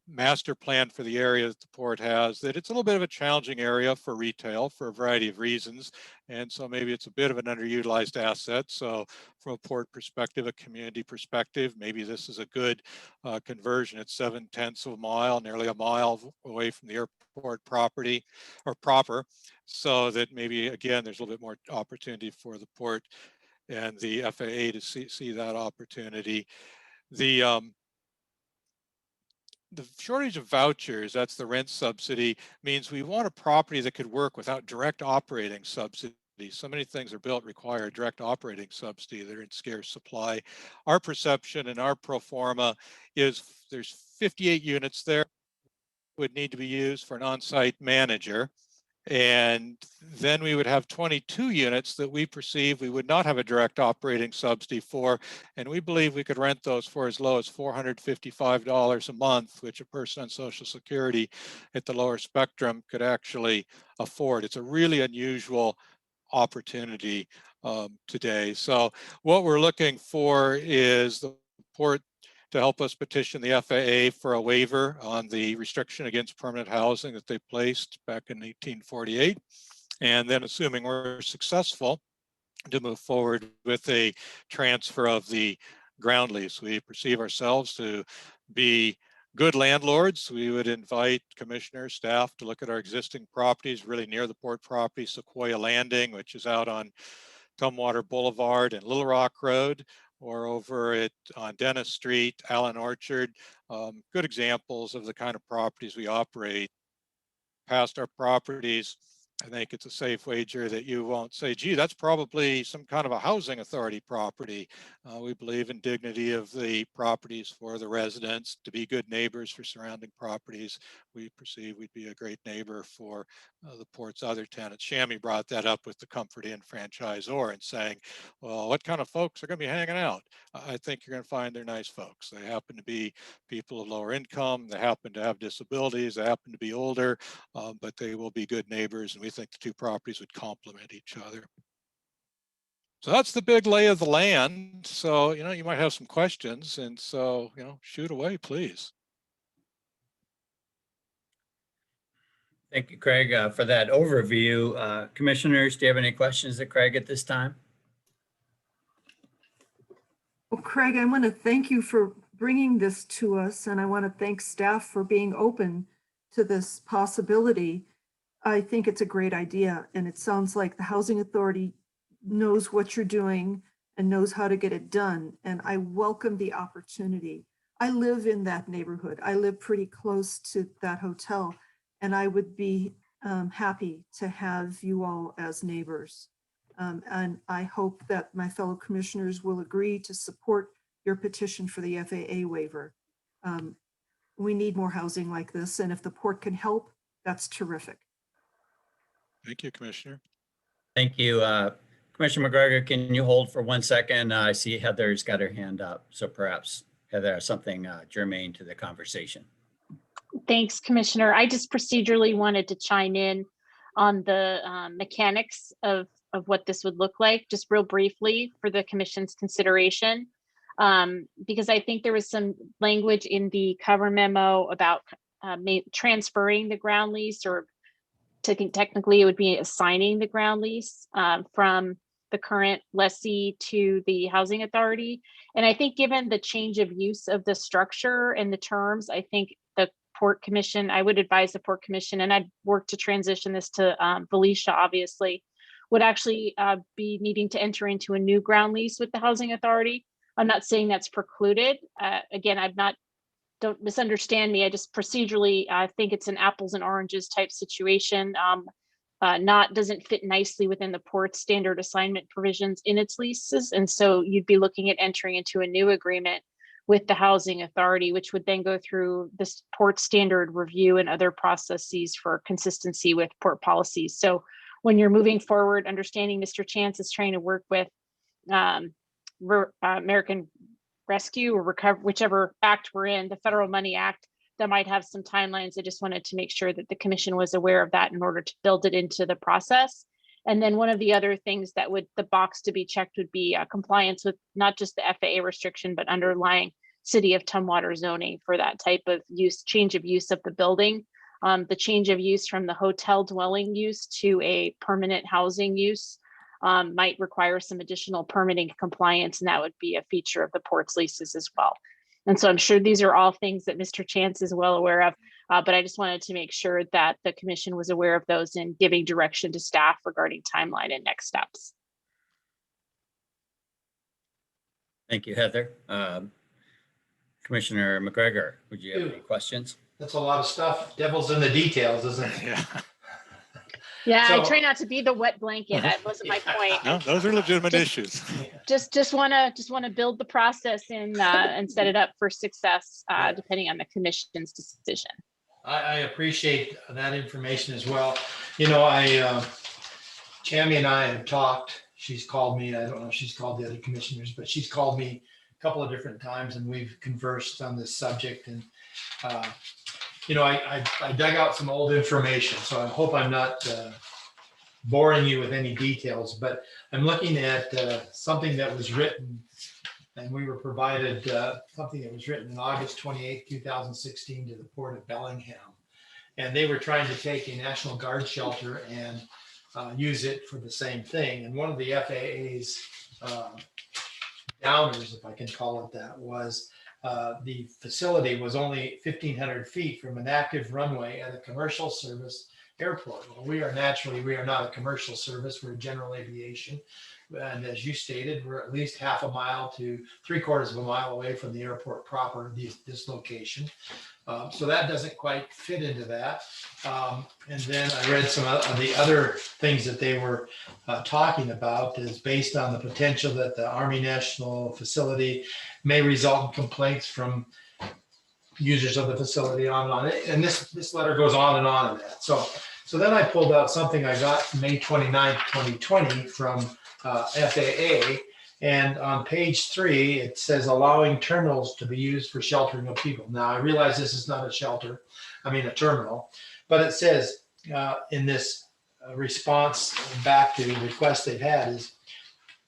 N: master plan for the area that the port has, that it's a little bit of a challenging area for retail for a variety of reasons. And so maybe it's a bit of an underutilized asset. So from a port perspective, a community perspective, maybe this is a good conversion. It's 0.7 of a mile, nearly a mile away from the airport property or proper. So that maybe, again, there's a little bit more opportunity for the port and the FAA to see that opportunity. The shortage of vouchers, that's the rent subsidy, means we want a property that could work without direct operating subsidy. So many things are built require direct operating subsidy. They're in scarce supply. Our perception and our pro forma is there's 58 units there would need to be used for an on-site manager. And then we would have 22 units that we perceive we would not have a direct operating subsidy for. And we believe we could rent those for as low as $455 a month, which a person on Social Security at the lower spectrum could actually afford. It's a really unusual opportunity today. So what we're looking for is the port to help us petition the FAA for a waiver on the restriction against permanent housing that they placed back in 1848. And then assuming we're successful, to move forward with a transfer of the ground lease. We perceive ourselves to be good landlords. We would invite commissioners, staff to look at our existing properties really near the port property, Sequoia Landing, which is out on Tumwater Boulevard and Little Rock Road, or over on Dennis Street, Allen Orchard. Good examples of the kind of properties we operate. Past our properties, I think it's a safe wager that you won't say, gee, that's probably some kind of a housing authority property. We believe in dignity of the properties for the residents, to be good neighbors for surrounding properties. We perceive we'd be a great neighbor for the port's other tenants. Shammy brought that up with the Comfort Inn franchisor and saying, well, what kind of folks are going to be hanging out? I think you're going to find they're nice folks. They happen to be people of lower income. They happen to have disabilities. They happen to be older, but they will be good neighbors. And we think the two properties would complement each other. So that's the big lay of the land. So, you might have some questions. And so, shoot away, please.
A: Thank you, Craig, for that overview. Commissioners, do you have any questions of Craig at this time?
J: Well, Craig, I want to thank you for bringing this to us, and I want to thank staff for being open to this possibility. I think it's a great idea, and it sounds like the Housing Authority knows what you're doing and knows how to get it done, and I welcome the opportunity. I live in that neighborhood. I live pretty close to that hotel, and I would be happy to have you all as neighbors. And I hope that my fellow commissioners will agree to support your petition for the FAA waiver. We need more housing like this, and if the port can help, that's terrific.
N: Thank you, Commissioner.
A: Thank you. Commissioner McGregor, can you hold for 1 second? I see Heather's got her hand up, so perhaps Heather has something germane to the conversation.
M: Thanks, Commissioner. I just procedurally wanted to chime in on the mechanics of what this would look like, just real briefly for the commission's consideration. Because I think there was some language in the cover memo about transferring the ground lease, or technically it would be assigning the ground lease from the current lessee to the housing authority. And I think given the change of use of the structure and the terms, I think the Port Commission, I would advise the Port Commission, and I'd work to transition this to Felicia, obviously, would actually be needing to enter into a new ground lease with the housing authority. I'm not saying that's precluded. Again, don't misunderstand me. I just procedurally, I think it's an apples and oranges type situation. Doesn't fit nicely within the port's standard assignment provisions in its leases. And so you'd be looking at entering into a new agreement with the housing authority, which would then go through this port standard review and other processes for consistency with port policies. So when you're moving forward, understanding Mr. Chance is trying to work with American Rescue or Recover, whichever act we're in, the Federal Money Act, that might have some timelines. I just wanted to make sure that the commission was aware of that in order to build it into the process. And then one of the other things that would, the box to be checked would be compliance with not just the FAA restriction, but underlying City of Tumwater zoning for that type of use, change of use of the building. The change of use from the hotel dwelling use to a permanent housing use might require some additional permitting compliance, and that would be a feature of the port's leases as well. And so I'm sure these are all things that Mr. Chance is well aware of, but I just wanted to make sure that the commission was aware of those and giving direction to staff regarding timeline and next steps.
A: Thank you, Heather. Commissioner McGregor, would you have any questions?
C: That's a lot of stuff. Devil's in the details, isn't it?
N: Yeah.
M: Yeah,
C: So-
M: I try not to be the wet blanket. That wasn't my point.
N: No, those are legitimate issues.
M: Just want to build the process and set it up for success, depending on the commission's decision.
C: I appreciate that information as well. You know, Tammy and I have talked. She's called me. I don't know if she's called the other commissioners, but she's called me a couple of different times, and we've conversed on this subject. And you know, I dug out some old information, so I hope I'm not boring you with any details. But I'm looking at something that was written, and we were provided something that was written in August 28, 2016 to the Port of Bellingham. And they were trying to take a National Guard shelter and use it for the same thing. And one of the FAA's downers, if I can call it that, was the facility was only 1,500 feet from an active runway at a commercial service airport. Well, we are not a commercial service, we're general aviation. And as you stated, we're at least half a mile to 3/4 of a mile away from the airport proper, this location. So that doesn't quite fit into that. And then I read some of the other things that they were talking about is based on the potential that the Army National facility may result in complaints from users of the facility on it. And this letter goes on and on in that. So then I pulled out something I got May 29th, 2020 from FAA. And on page 3, it says allowing terminals to be used for sheltering of people. Now, I realize this is not a shelter, a terminal, but it says in this response back to the request they've had is,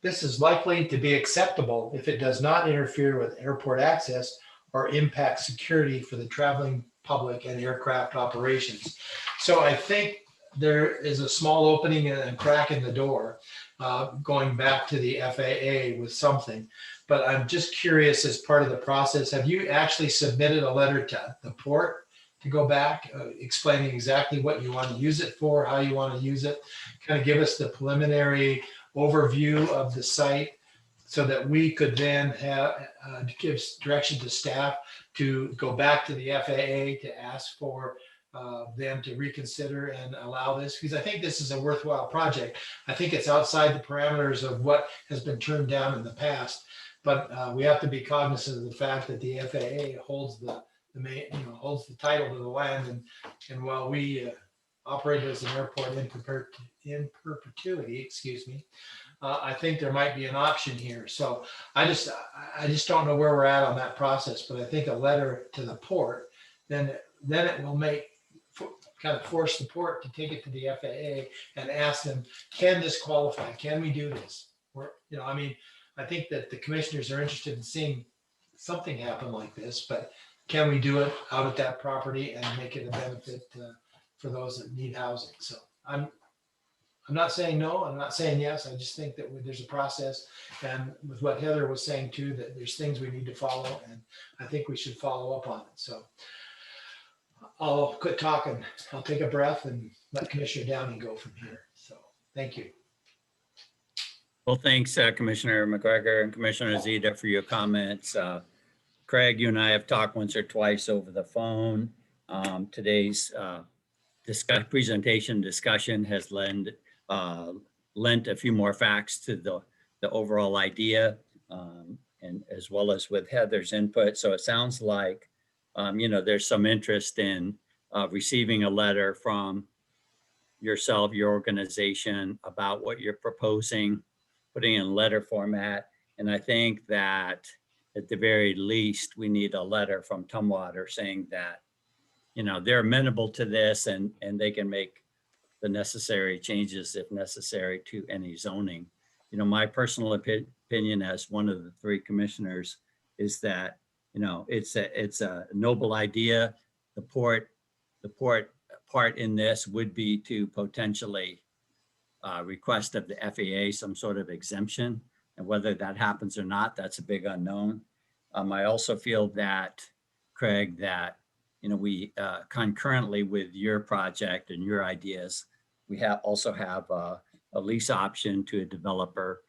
C: this is likely to be acceptable if it does not interfere with airport access or impact security for the traveling public and aircraft operations. So I think there is a small opening and a crack in the door going back to the FAA with something. But I'm just curious, as part of the process, have you actually submitted a letter to the port to go back, explaining exactly what you want to use it for, how you want to use it? Kind of give us the preliminary overview of the site so that we could then have give direction to staff to go back to the FAA to ask for them to reconsider and allow this, because I think this is a worthwhile project. I think it's outside the parameters of what has been turned down in the past, but we have to be cognizant of the fact that the FAA holds the main, holds the title to the land, and while we operate as an airport in perpetuity, excuse me, I think there might be an option here. So I just don't know where we're at on that process, but I think a letter to the port, then it will kind of force the port to take it to the FAA and ask them, can this qualify? Can we do this? Or, I think that the commissioners are interested in seeing something happen like this, but can we do it out at that property and make it a benefit for those that need housing? So I'm not saying no, I'm not saying yes. I just think that there's a process, and with what Heather was saying too, that there's things we need to follow, and I think we should follow up on it. So I'll quit talking. I'll take a breath and let Commissioner Downey go from here. So thank you.
A: Well, thanks, Commissioner McGregor and Commissioner Zeta for your comments. Craig, you and I have talked once or twice over the phone. Today's presentation discussion has lent a few more facts to the overall idea, and as well as with Heather's input. So it sounds like there's some interest in receiving a letter from yourself, your organization, about what you're proposing, putting in letter format. And I think that at the very least, we need a letter from Tumwater saying that, they're amenable to this and they can make the necessary changes if necessary to any zoning. My personal opinion as one of the three commissioners is that, it's a noble idea. The port part in this would be to potentially request of the FAA some sort of exemption, and whether that happens or not, that's a big unknown. I also feel that, Craig, that we concurrently with your project and your ideas, we also have a lease option to a developer,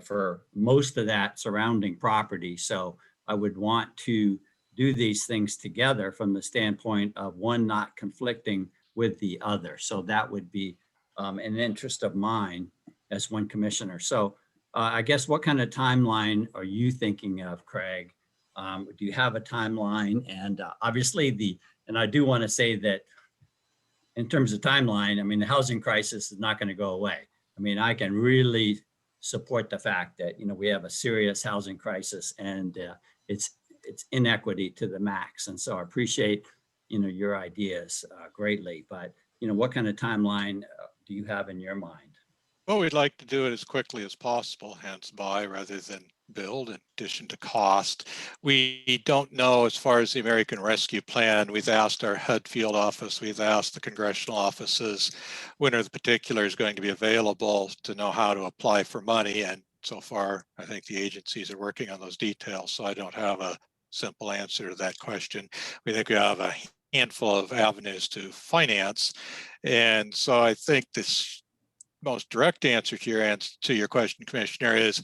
A: for most of that surrounding property. So I would want to do these things together from the standpoint of one not conflicting with the other. So that would be an interest of mine as one commissioner. So I guess what kind of timeline are you thinking of, Craig? Do you have a timeline? And obviously and I do want to say that in terms of timeline, the housing crisis is not going to go away. I can really support the fact that, we have a serious housing crisis, and it's inequity to the max. And so I appreciate, your ideas greatly, but, what kind of timeline do you have in your mind?
N: Well, we'd like to do it as quickly as possible, hence buy rather than build, in addition to cost. We don't know as far as the American Rescue Plan. We've asked our HUD field office, we've asked the congressional offices, when are the particulars going to be available to know how to apply for money. And so far, I think the agencies are working on those details. So I don't have a simple answer to that question. We think we have a handful of avenues to finance. And so I think this most direct answer to your question, Commissioner, is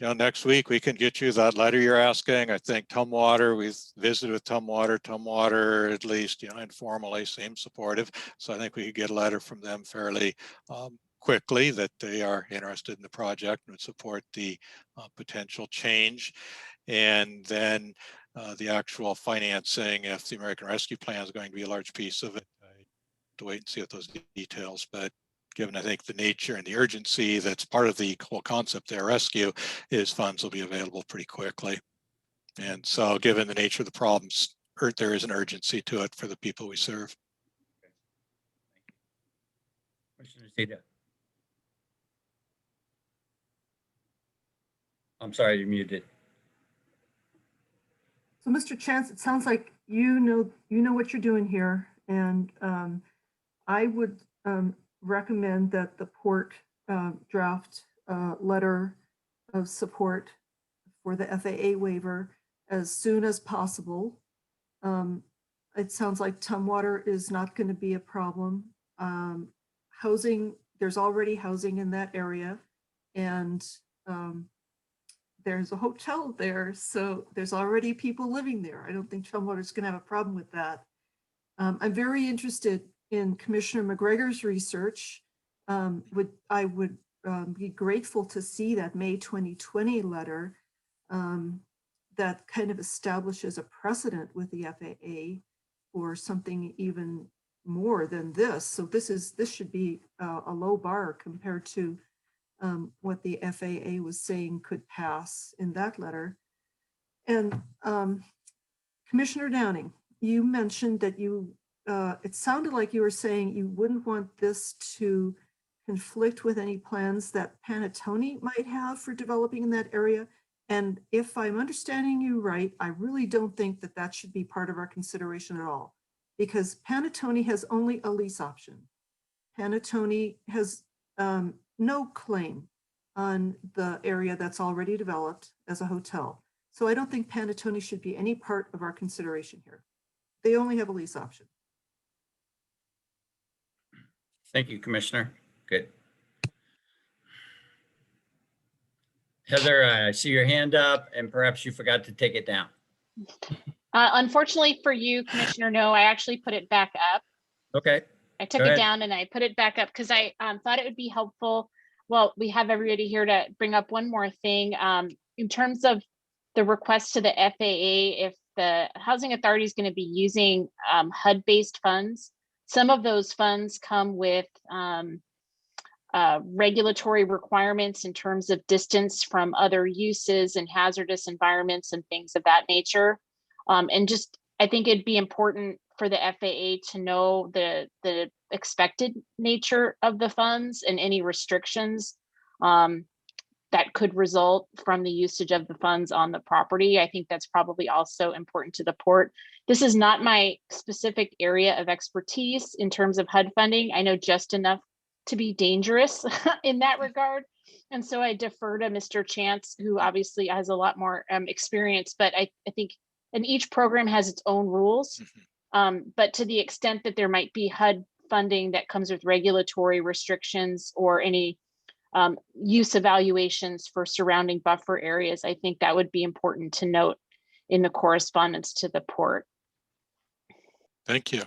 N: next week we can get you that letter you're asking. I think Tumwater, we've visited with Tumwater. Tumwater, at least informally, seems supportive. So I think we could get a letter from them fairly quickly that they are interested in the project and would support the potential change. And then the actual financing, if the American Rescue Plan is going to be a large piece of it, I have to wait and see what those details. But given, I think, the nature and the urgency that's part of the whole concept there, rescue, is funds will be available pretty quickly. And so given the nature of the problems, there is an urgency to it for the people we serve.
A: Commissioner Zeta. I'm sorry, you're muted.
J: So Mr. Chance, it sounds like you know what you're doing here, and I would recommend that the port draft letter of support for the FAA waiver as soon as possible. It sounds like Tumwater is not going to be a problem. Housing, there's already housing in that area, and there's a hotel there, so there's already people living there. I don't think Tumwater is going to have a problem with that. I'm very interested in Commissioner McGregor's research. I would be grateful to see that May 2020 letter that kind of establishes a precedent with the FAA for something even more than this. So this should be a low bar compared to what the FAA was saying could pass in that letter. And Commissioner Downing, you mentioned that it sounded like you were saying you wouldn't want this to conflict with any plans that Panettone might have for developing in that area. And if I'm understanding you right, I really don't think that that should be part of our consideration at all, because Panettone has only a lease option. Panettone has no claim on the area that's already developed as a hotel. So I don't think Panettone should be any part of our consideration here. They only have a lease option.
A: Thank you, Commissioner. Good. Heather, I see your hand up and perhaps you forgot to take it down.
M: Unfortunately for you, Commissioner, no, I actually put it back up.
A: Okay.
M: I took
A: Go
M: it
A: ahead.
M: down and I put it back up because I thought it would be helpful. Well, we have everybody here to bring up one more thing. In terms of the request to the FAA, if the Housing Authority is going to be using HUD-based funds, some of those funds come with regulatory requirements in terms of distance from other uses and hazardous environments and things of that nature. And just, I think it'd be important for the FAA to know the expected nature of the funds and any restrictions that could result from the usage of the funds on the property. I think that's probably also important to the port. This is not my specific area of expertise in terms of HUD funding. I know just enough to be dangerous in that regard. And so I defer to Mr. Chance, who obviously has a lot more experience, but I think, and each program has its own rules. But to the extent that there might be HUD funding that comes with regulatory restrictions or any use evaluations for surrounding buffer areas, I think that would be important to note in the correspondence to the port.
N: Thank you.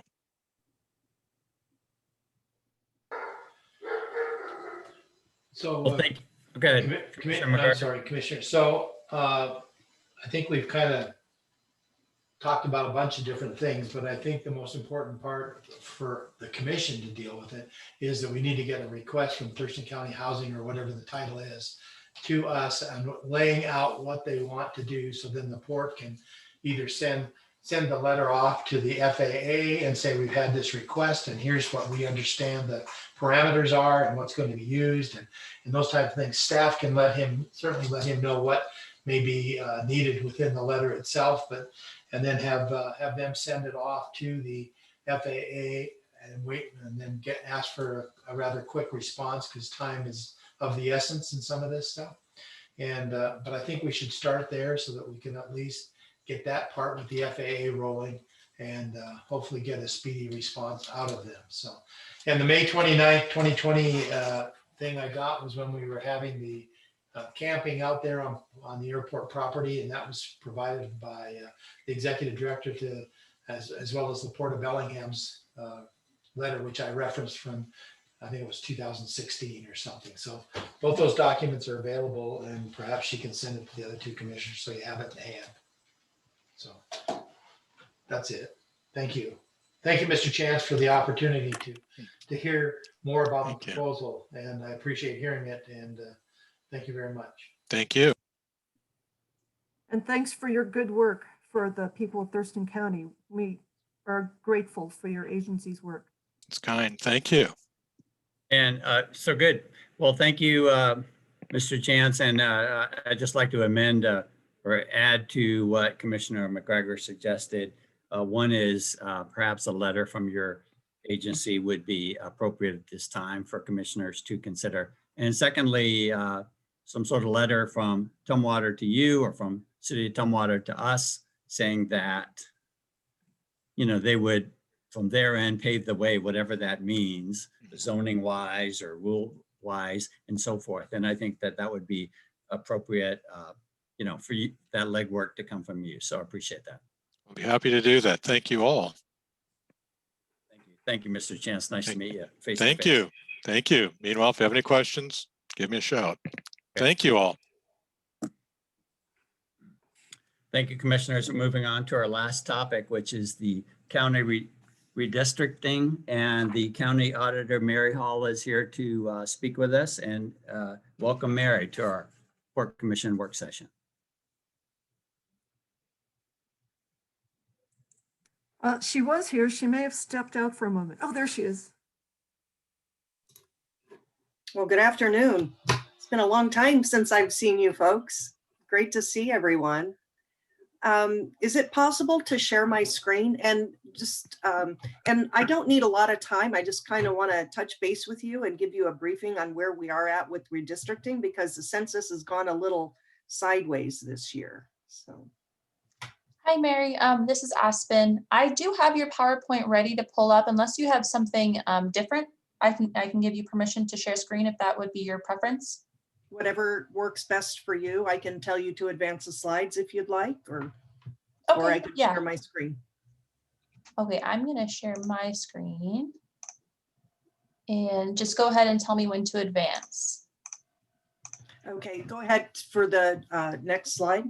C: So,
A: Well, thank you. Okay.
C: I'm sorry, Commissioner. So I think we've kind of talked about a bunch of different things, but I think the most important part for the commission to deal with it is that we need to get a request from Thurston County Housing, or whatever the title is, to us and laying out what they want to do. So then the port can either send the letter off to the FAA and say, we've had this request and here's what we understand the parameters are and what's going to be used, and those type of things. Staff can certainly let him know what may be needed within the letter itself, and then have them send it off to the FAA and wait, and then ask for a rather quick response, because time is of the essence in some of this stuff. And but I think we should start there so that we can at least get that part with the FAA rolling, and hopefully get a speedy response out of them. So, and the May 29th, 2020 thing I got was when we were having the camping out there on the airport property, and that was provided by the executive director as well as the Port of Bellingham's letter, which I referenced from, I think it was 2016 or something. So both those documents are available, and perhaps she can send it to the other two commissioners so you have it in hand. So that's it. Thank you. Thank you, Mr. Chance, for the opportunity to hear more about the proposal, and I appreciate hearing it, and thank you very much.
N: Thank you.
J: And thanks for your good work for the people of Thurston County. We are grateful for your agency's work.
N: It's kind. Thank you.
A: And so good. Well, thank you, Mr. Chance. And I'd just like to amend or add to what Commissioner McGregor suggested. One is perhaps a letter from your agency would be appropriate at this time for commissioners to consider. And secondly, some sort of letter from Tumwater to you or from City of Tumwater to us saying that, you know, they would from their end pave the way, whatever that means, zoning wise or rule wise and so forth. And I think that that would be appropriate, you know, for you, that legwork to come from you. So I appreciate that.
N: I'll be happy to do that. Thank you all.
A: Thank you, Mr. Chance. Nice to meet you. Face to
N: Thank
A: face.
N: you. Thank you. Meanwhile, if you have any questions, give me a shout. Thank you all.
A: Thank you, Commissioners. We're moving on to our last topic, which is the county redistricting. And the County Auditor, Mary Hall, is here to speak with us. And welcome, Mary, to our Port Commission work session.
J: She was here. She may have stepped out for a moment. Oh, there she is.
O: Well, good afternoon. It's been a long time since I've seen you folks. Great to see everyone. Is it possible to share my screen and just, and I don't need a lot of time. I just kind of want to touch base with you and give you a briefing on where we are at with redistricting because the census has gone a little sideways this year. So.
B: Hi, Mary. This is Aspen. I do have your PowerPoint ready to pull up unless you have something different. I can give you permission to share screen if that would be your preference.
O: Whatever works best for you. I can tell you to advance the slides if you'd like, or I can share my screen.
B: Okay, I'm going to share my screen. And just go ahead and tell me when to advance.
O: Okay, go ahead for the next slide.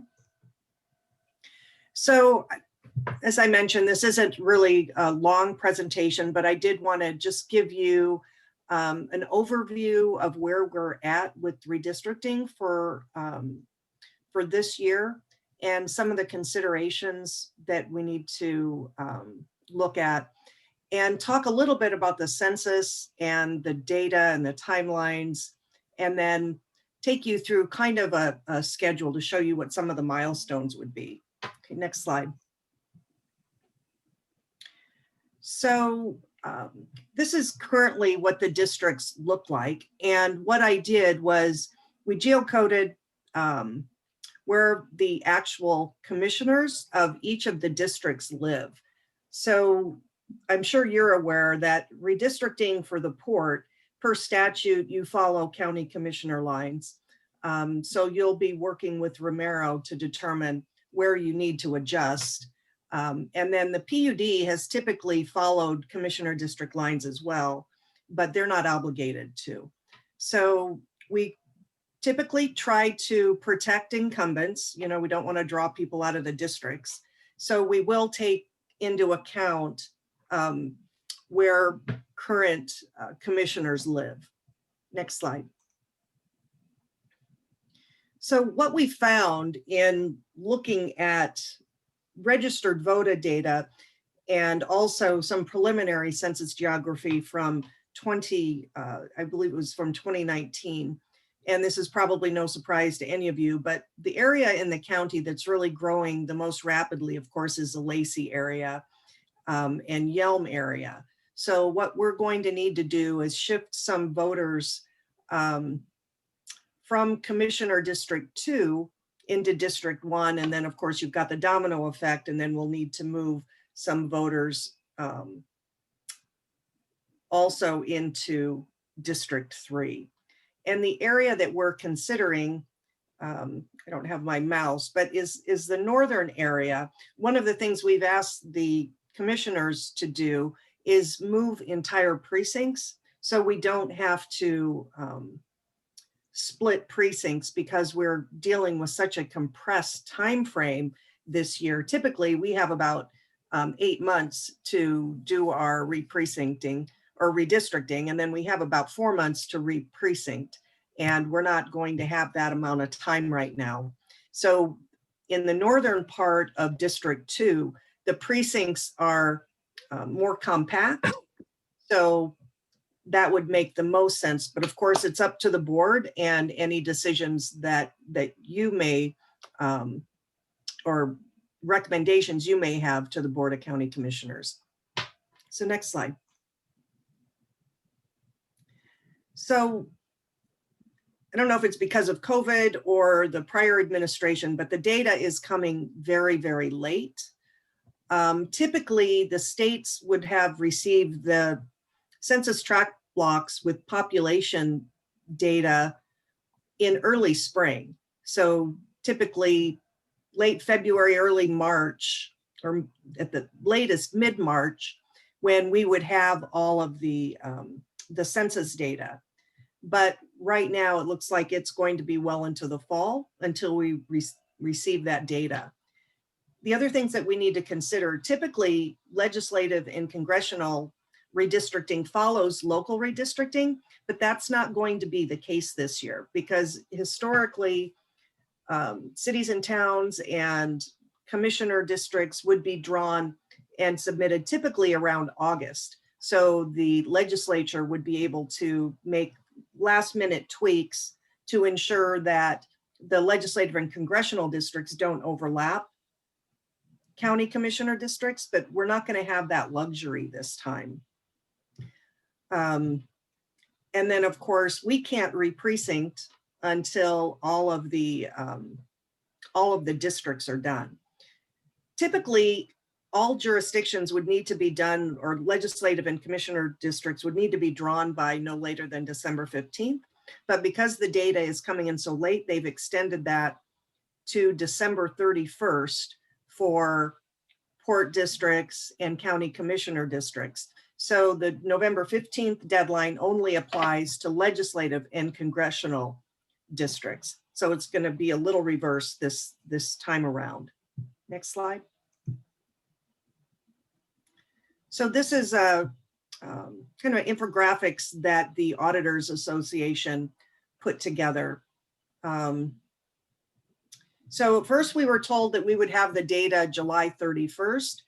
O: So, as I mentioned, this isn't really a long presentation, but I did want to just give you an overview of where we're at with redistricting for this year and some of the considerations that we need to look at and talk a little bit about the census and the data and the timelines, and then take you through kind of a schedule to show you what some of the milestones would be. Okay, next slide. So this is currently what the districts look like. And what I did was we geocoded where the actual commissioners of each of the districts live. So I'm sure you're aware that redistricting for the port, per statute, you follow county commissioner lines. So you'll be working with Romero to determine where you need to adjust. And then the PUD has typically followed commissioner district lines as well, but they're not obligated to. So we typically try to protect incumbents. You know, we don't want to draw people out of the districts. So we will take into account where current commissioners live. Next slide. So what we found in looking at registered voter data and also some preliminary census geography from I believe it was from 2019. And this is probably no surprise to any of you, but the area in the county that's really growing the most rapidly, of course, is the Lacey area and Yelm area. So what we're going to need to do is shift some voters from Commissioner District 2 into District 1. And then of course you've got the domino effect, and then we'll need to move some voters also into District 3. And the area that we're considering, I don't have my mouse, but is the northern area. One of the things we've asked the commissioners to do is move entire precincts so we don't have to split precincts because we're dealing with such a compressed time frame this year. Typically, we have about 8 months to do our re-precincting or redistricting, and then we have about 4 months to re-precinct, and we're not going to have that amount of time right now. So in the northern part of District 2, the precincts are more compact, so that would make the most sense. But of course, it's up to the board and any decisions that you may, or recommendations you may have to the Board of County Commissioners. So next slide. So I don't know if it's because of COVID or the prior administration, but the data is coming very, very late. Typically, the states would have received the census tract blocks with population data in early spring. So typically late February, early March, or at the latest mid-March, when we would have all of the census data. But right now, it looks like it's going to be well into the fall until we receive that data. The other things that we need to consider, typically legislative and congressional redistricting follows local redistricting, but that's not going to be the case this year because historically, cities and towns and commissioner districts would be drawn and submitted typically around August. So the legislature would be able to make last minute tweaks to ensure that the legislative and congressional districts don't overlap county commissioner districts, but we're not going to have that luxury this time. And then of course, we can't re-precinct until all of the districts are done. Typically, all jurisdictions would need to be done, or legislative and commissioner districts would need to be drawn by no later than December 15th. But because the data is coming in so late, they've extended that to December 31st for port districts and county commissioner districts. So the November 15th deadline only applies to legislative and congressional districts. So it's going to be a little reverse this time around. Next slide. So this is a kind of infographics that the Auditors Association put together. So at first we were told that we would have the data July 31st.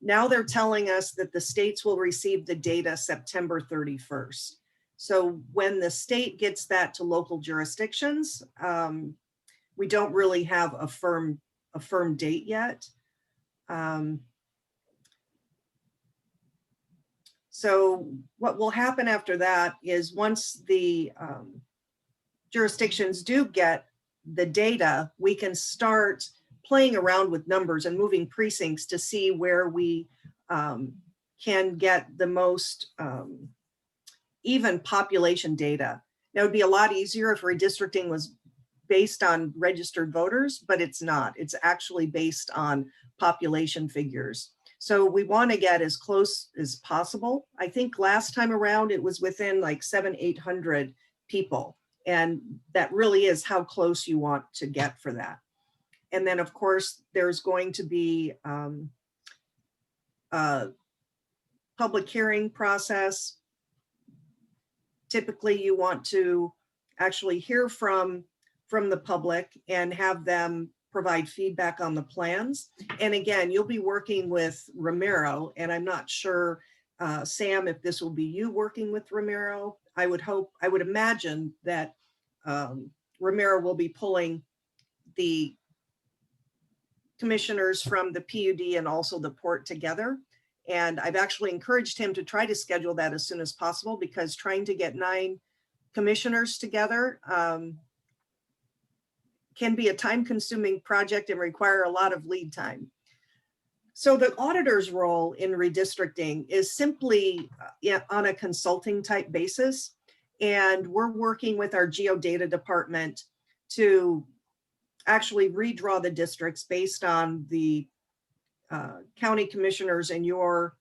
O: Now they're telling us that the states will receive the data September 31st. So when the state gets that to local jurisdictions, we don't really have a firm date yet. So what will happen after that is once the jurisdictions do get the data, we can start playing around with numbers and moving precincts to see where we can get the most even population data. That would be a lot easier if redistricting was based on registered voters, but it's not. It's actually based on population figures. So we want to get as close as possible. I think last time around it was within like 700-800 people. And that really is how close you want to get for that. And then of course, there's going to be a public hearing process. Typically you want to actually hear from the public and have them provide feedback on the plans. And again, you'll be working with Romero, and I'm not sure, Sam, if this will be you working with Romero. I would imagine that Romero will be pulling the commissioners from the PUD and also the port together. And I've actually encouraged him to try to schedule that as soon as possible, because trying to get 9 commissioners together can be a time-consuming project and require a lot of lead time. So the auditor's role in redistricting is simply on a consulting type basis. And we're working with our geodata department to actually redraw the districts based on the county commissioners and your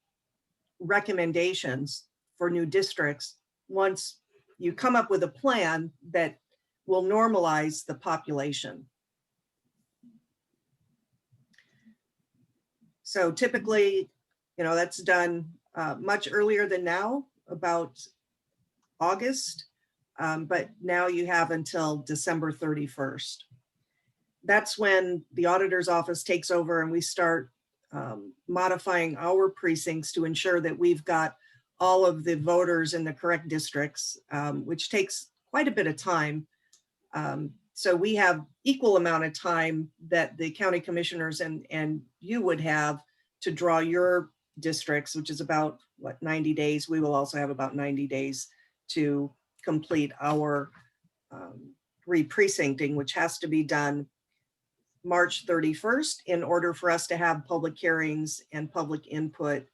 O: recommendations for new districts. Once you come up with a plan that will normalize the population. So typically, that's done much earlier than now, about August, but now you have until December 31st. That's when the auditor's office takes over and we start modifying our precincts to ensure that we've got all of the voters in the correct districts, which takes quite a bit of time. So we have equal amount of time that the county commissioners and you would have to draw your districts, which is about 90 days. We will also have about 90 days to complete our re-precincting, which has to be done March 31st in order for us to have public hearings and public input,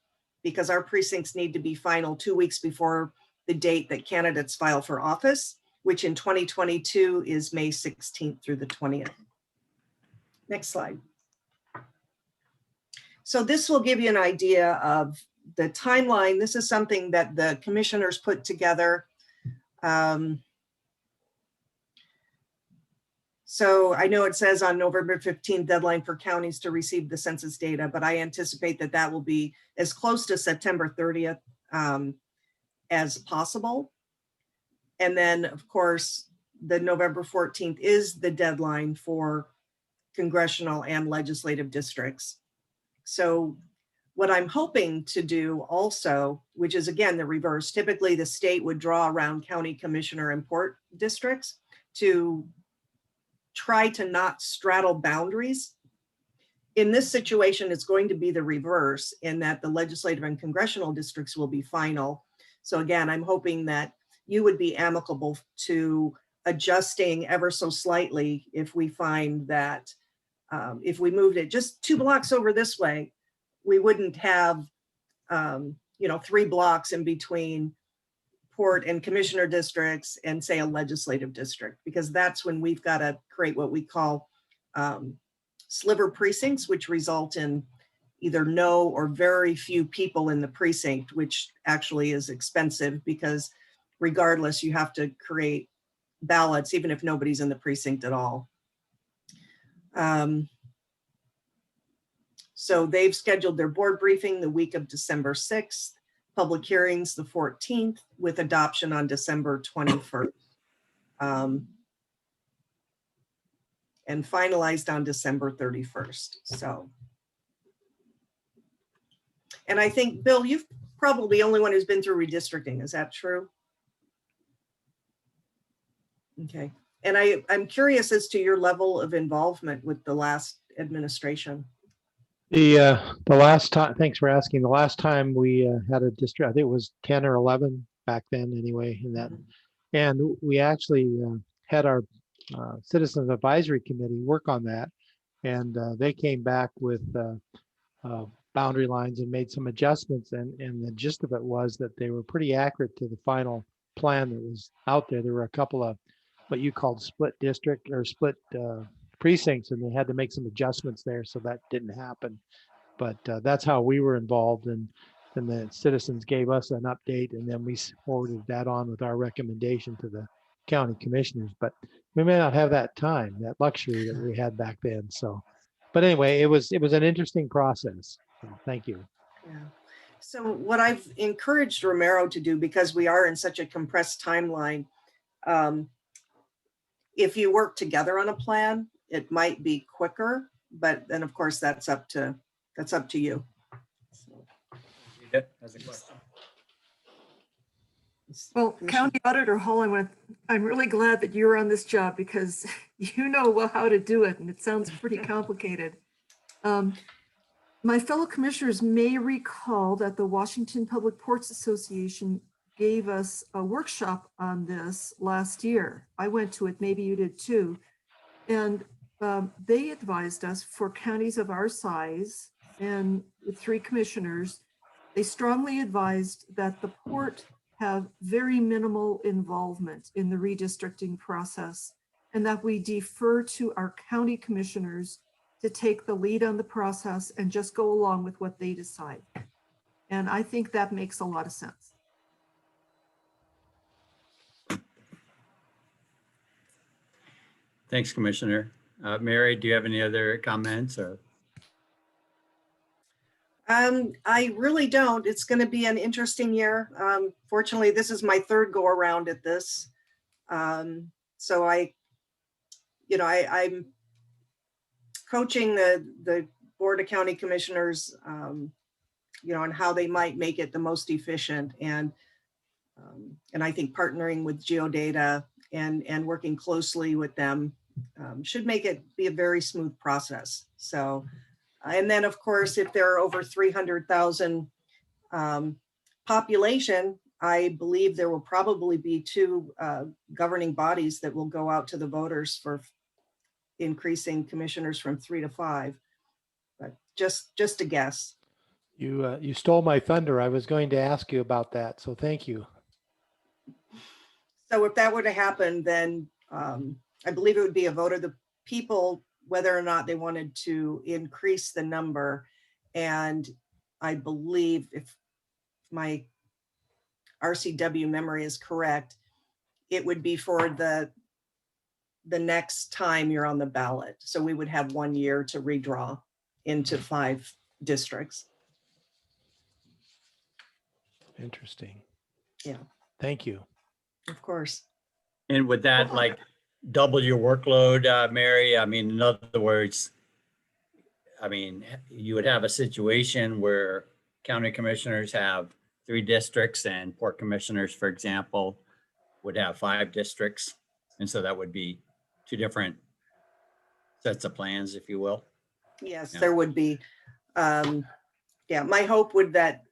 O: because our precincts need to be final 2 weeks before the date that candidates file for office, which in 2022 is May 16th through the 20th. Next slide. So this will give you an idea of the timeline, this is something that the commissioners put together. So I know it says on November 15th, deadline for counties to receive the census data, but I anticipate that that will be as close to September 30th as possible. And then, of course, the November 14th is the deadline for congressional and legislative districts. So what I'm hoping to do also, which is again the reverse, typically the state would draw around county commissioner and port districts to try to not straddle boundaries. In this situation, it's going to be the reverse in that the legislative and congressional districts will be final. So again, I'm hoping that you would be amicable to adjusting ever so slightly if we find that if we moved it just 2 blocks over this way, we wouldn't have 3 blocks in between port and commissioner districts and say a legislative district, because that's when we've got to create what we call sliver precincts, which result in either no or very few people in the precinct, which actually is expensive because regardless, you have to create ballots even if nobody's in the precinct at all. So they've scheduled their board briefing the week of December 6th, public hearings the 14th, with adoption on December 21st. And finalized on December 31st. So, and I think, Bill, you've probably the only one who's been through redistricting. Is that true? Okay. And I'm curious as to your level of involvement with the last administration.
C: The last time, thanks for asking. The last time we had a district, I think it was 10 or 11 back then anyway, in that. And we actually had our Citizens Advisory Committee work on that. And they came back with boundary lines and made some adjustments. And the gist of it was that they were pretty accurate to the final plan that was out there. There were a couple of what you called split district or split precincts, and they had to make some adjustments there, so that didn't happen. But that's how we were involved, and then the citizens gave us an update, and then we forwarded that on with our recommendation to the county commissioners. But we may not have that time, that luxury that we had back then. So, but anyway, it was an interesting process. So thank you.
O: Yeah. So what I've encouraged Romero to do, because we are in such a compressed timeline, if you work together on a plan, it might be quicker, but then of course that's up to you.
A: Rita has a question.
J: Well, County Auditor Hall, I'm really glad that you're on this job because you know well how to do it, and it sounds pretty complicated. My fellow commissioners may recall that the Washington Public Ports Association gave us a workshop on this last year. I went to it, maybe you did too. And they advised us for counties of our size and with 3 commissioners, they strongly advised that the port have very minimal involvement in the redistricting process and that we defer to our county commissioners to take the lead on the process and just go along with what they decide. And I think that makes a lot of sense.
A: Thanks, Commissioner. Mary, do you have any other comments or?
O: I really don't. It's going to be an interesting year. Fortunately, this is my 3rd go around at this. So I'm coaching the Board of County Commissioners, on how they might make it the most efficient, and I think partnering with Geodata and working closely with them should make it be a very smooth process. So, and then of course, if there are over 300,000 population, I believe there will probably be 2 governing bodies that will go out to the voters for increasing commissioners from 3 to 5. But just a guess.
C: You stole my thunder. I was going to ask you about that, so thank you.
O: So if that were to happen, then I believe it would be a vote of the people whether or not they wanted to increase the number. And I believe my RCW memory is correct, it would be for the next time you're on the ballot. So we would have 1 year to redraw into 5 districts.
C: Interesting.
O: Yeah,
C: Thank you.
O: of course.
A: And would that like double your workload, Mary? I mean, in other words, I mean, you would have a situation where county commissioners have 3 districts and port commissioners, for example, would have 5 districts. And so that would be 2 different sets of plans, if you will.
O: Yes,
A: Yeah.
O: there would be. Yeah, my hope would that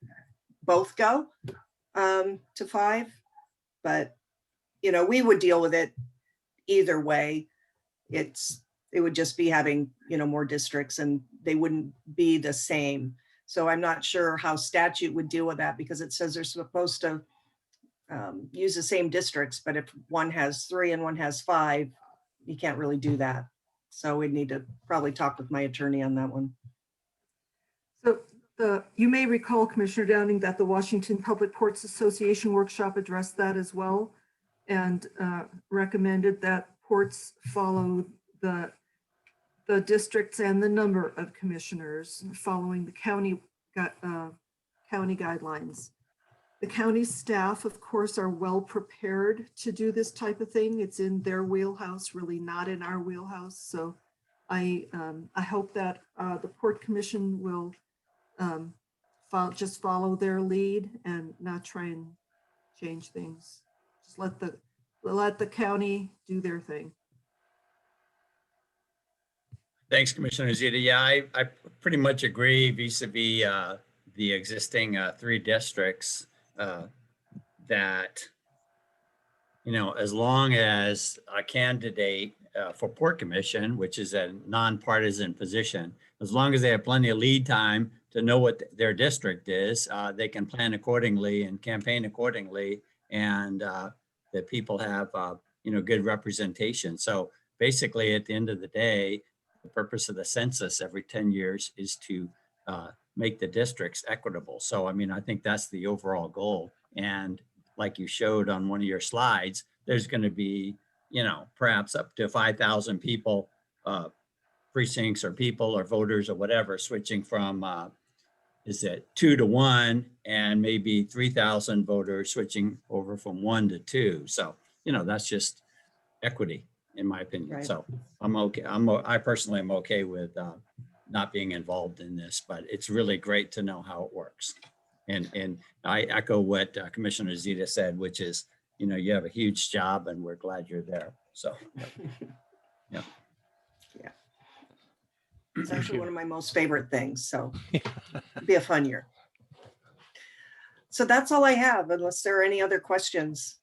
O: both go to 5, but you know, we would deal with it either way. It would just be having, you know, more districts and they wouldn't be the same. So I'm not sure how statute would deal with that because it says they're supposed to use the same districts, but if one has 3 and one has 5, you can't really do that. So we'd need to probably talk with my attorney on that one.
J: So you may recall, Commissioner Downing, that the Washington Public Ports Association workshop addressed that as well and recommended that ports follow the districts and the number of commissioners following the county guidelines. The county staff, of course, are well prepared to do this type of thing. It's in their wheelhouse, really not in our wheelhouse. So I hope that the Port Commission will just follow their lead and not try and change things. Just let the county do their thing.
A: Thanks, Commissioner Zeta. Yeah, I pretty much agree vis-a-vis the existing 3 districts that, you know, as long as a candidate for Port Commission, which is a nonpartisan position, as long as they have plenty of lead time to know what their district is, they can plan accordingly and campaign accordingly, and that people have, you know, good representation. So basically, at the end of the day, the purpose of the census every 10 years is to make the districts equitable. So, I mean, I think that's the overall goal. And like you showed on one of your slides, there's going to be, you know, perhaps up to 5,000 people, precincts or people or voters or whatever, switching from, is it 2 to 1 and maybe 3,000 voters switching over from 1 to 2. So, you know, that's just equity, in my opinion.
O: Right.
A: So I'm okay. I personally am okay with not being involved in this, but it's really great to know how it works. And I echo what Commissioner Zeta said, which is, you know, you have a huge job and we're glad you're there. So, yeah.
O: Yeah. It's actually one of my most favorite things. So it'll be a fun year. So that's all I have, unless there are any other questions.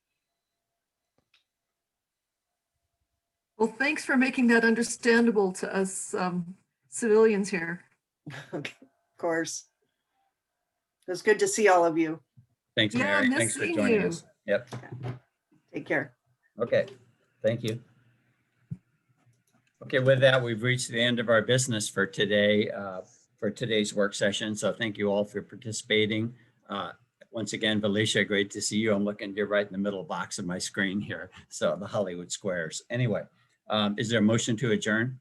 J: Well, thanks for making that understandable to us civilians here.
O: Okay, of course. It was good to see all of you.
A: Thanks,
J: Yeah,
A: Mary.
J: miss
A: Thanks for
J: seeing
A: joining
J: you.
A: us. Yep.
O: Take care.
A: Okay. Thank you. Okay, with that, we've reached the end of our business for today, for today's work session. So thank you all for participating. Once again, Felicia, great to see you. I'm looking, you're right in the middle box of my screen here. So the Hollywood Squares. Anyway, is there a motion to adjourn?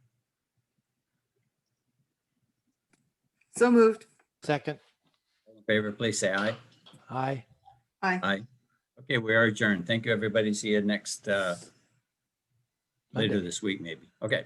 J: So moved.
C: Second.
A: All in favor, please say aye.
C: Aye.
J: Aye.
A: Aye. Okay, we are adjourned. Thank you, everybody. See you next, later
C: Monday.
A: this week, maybe. Okay.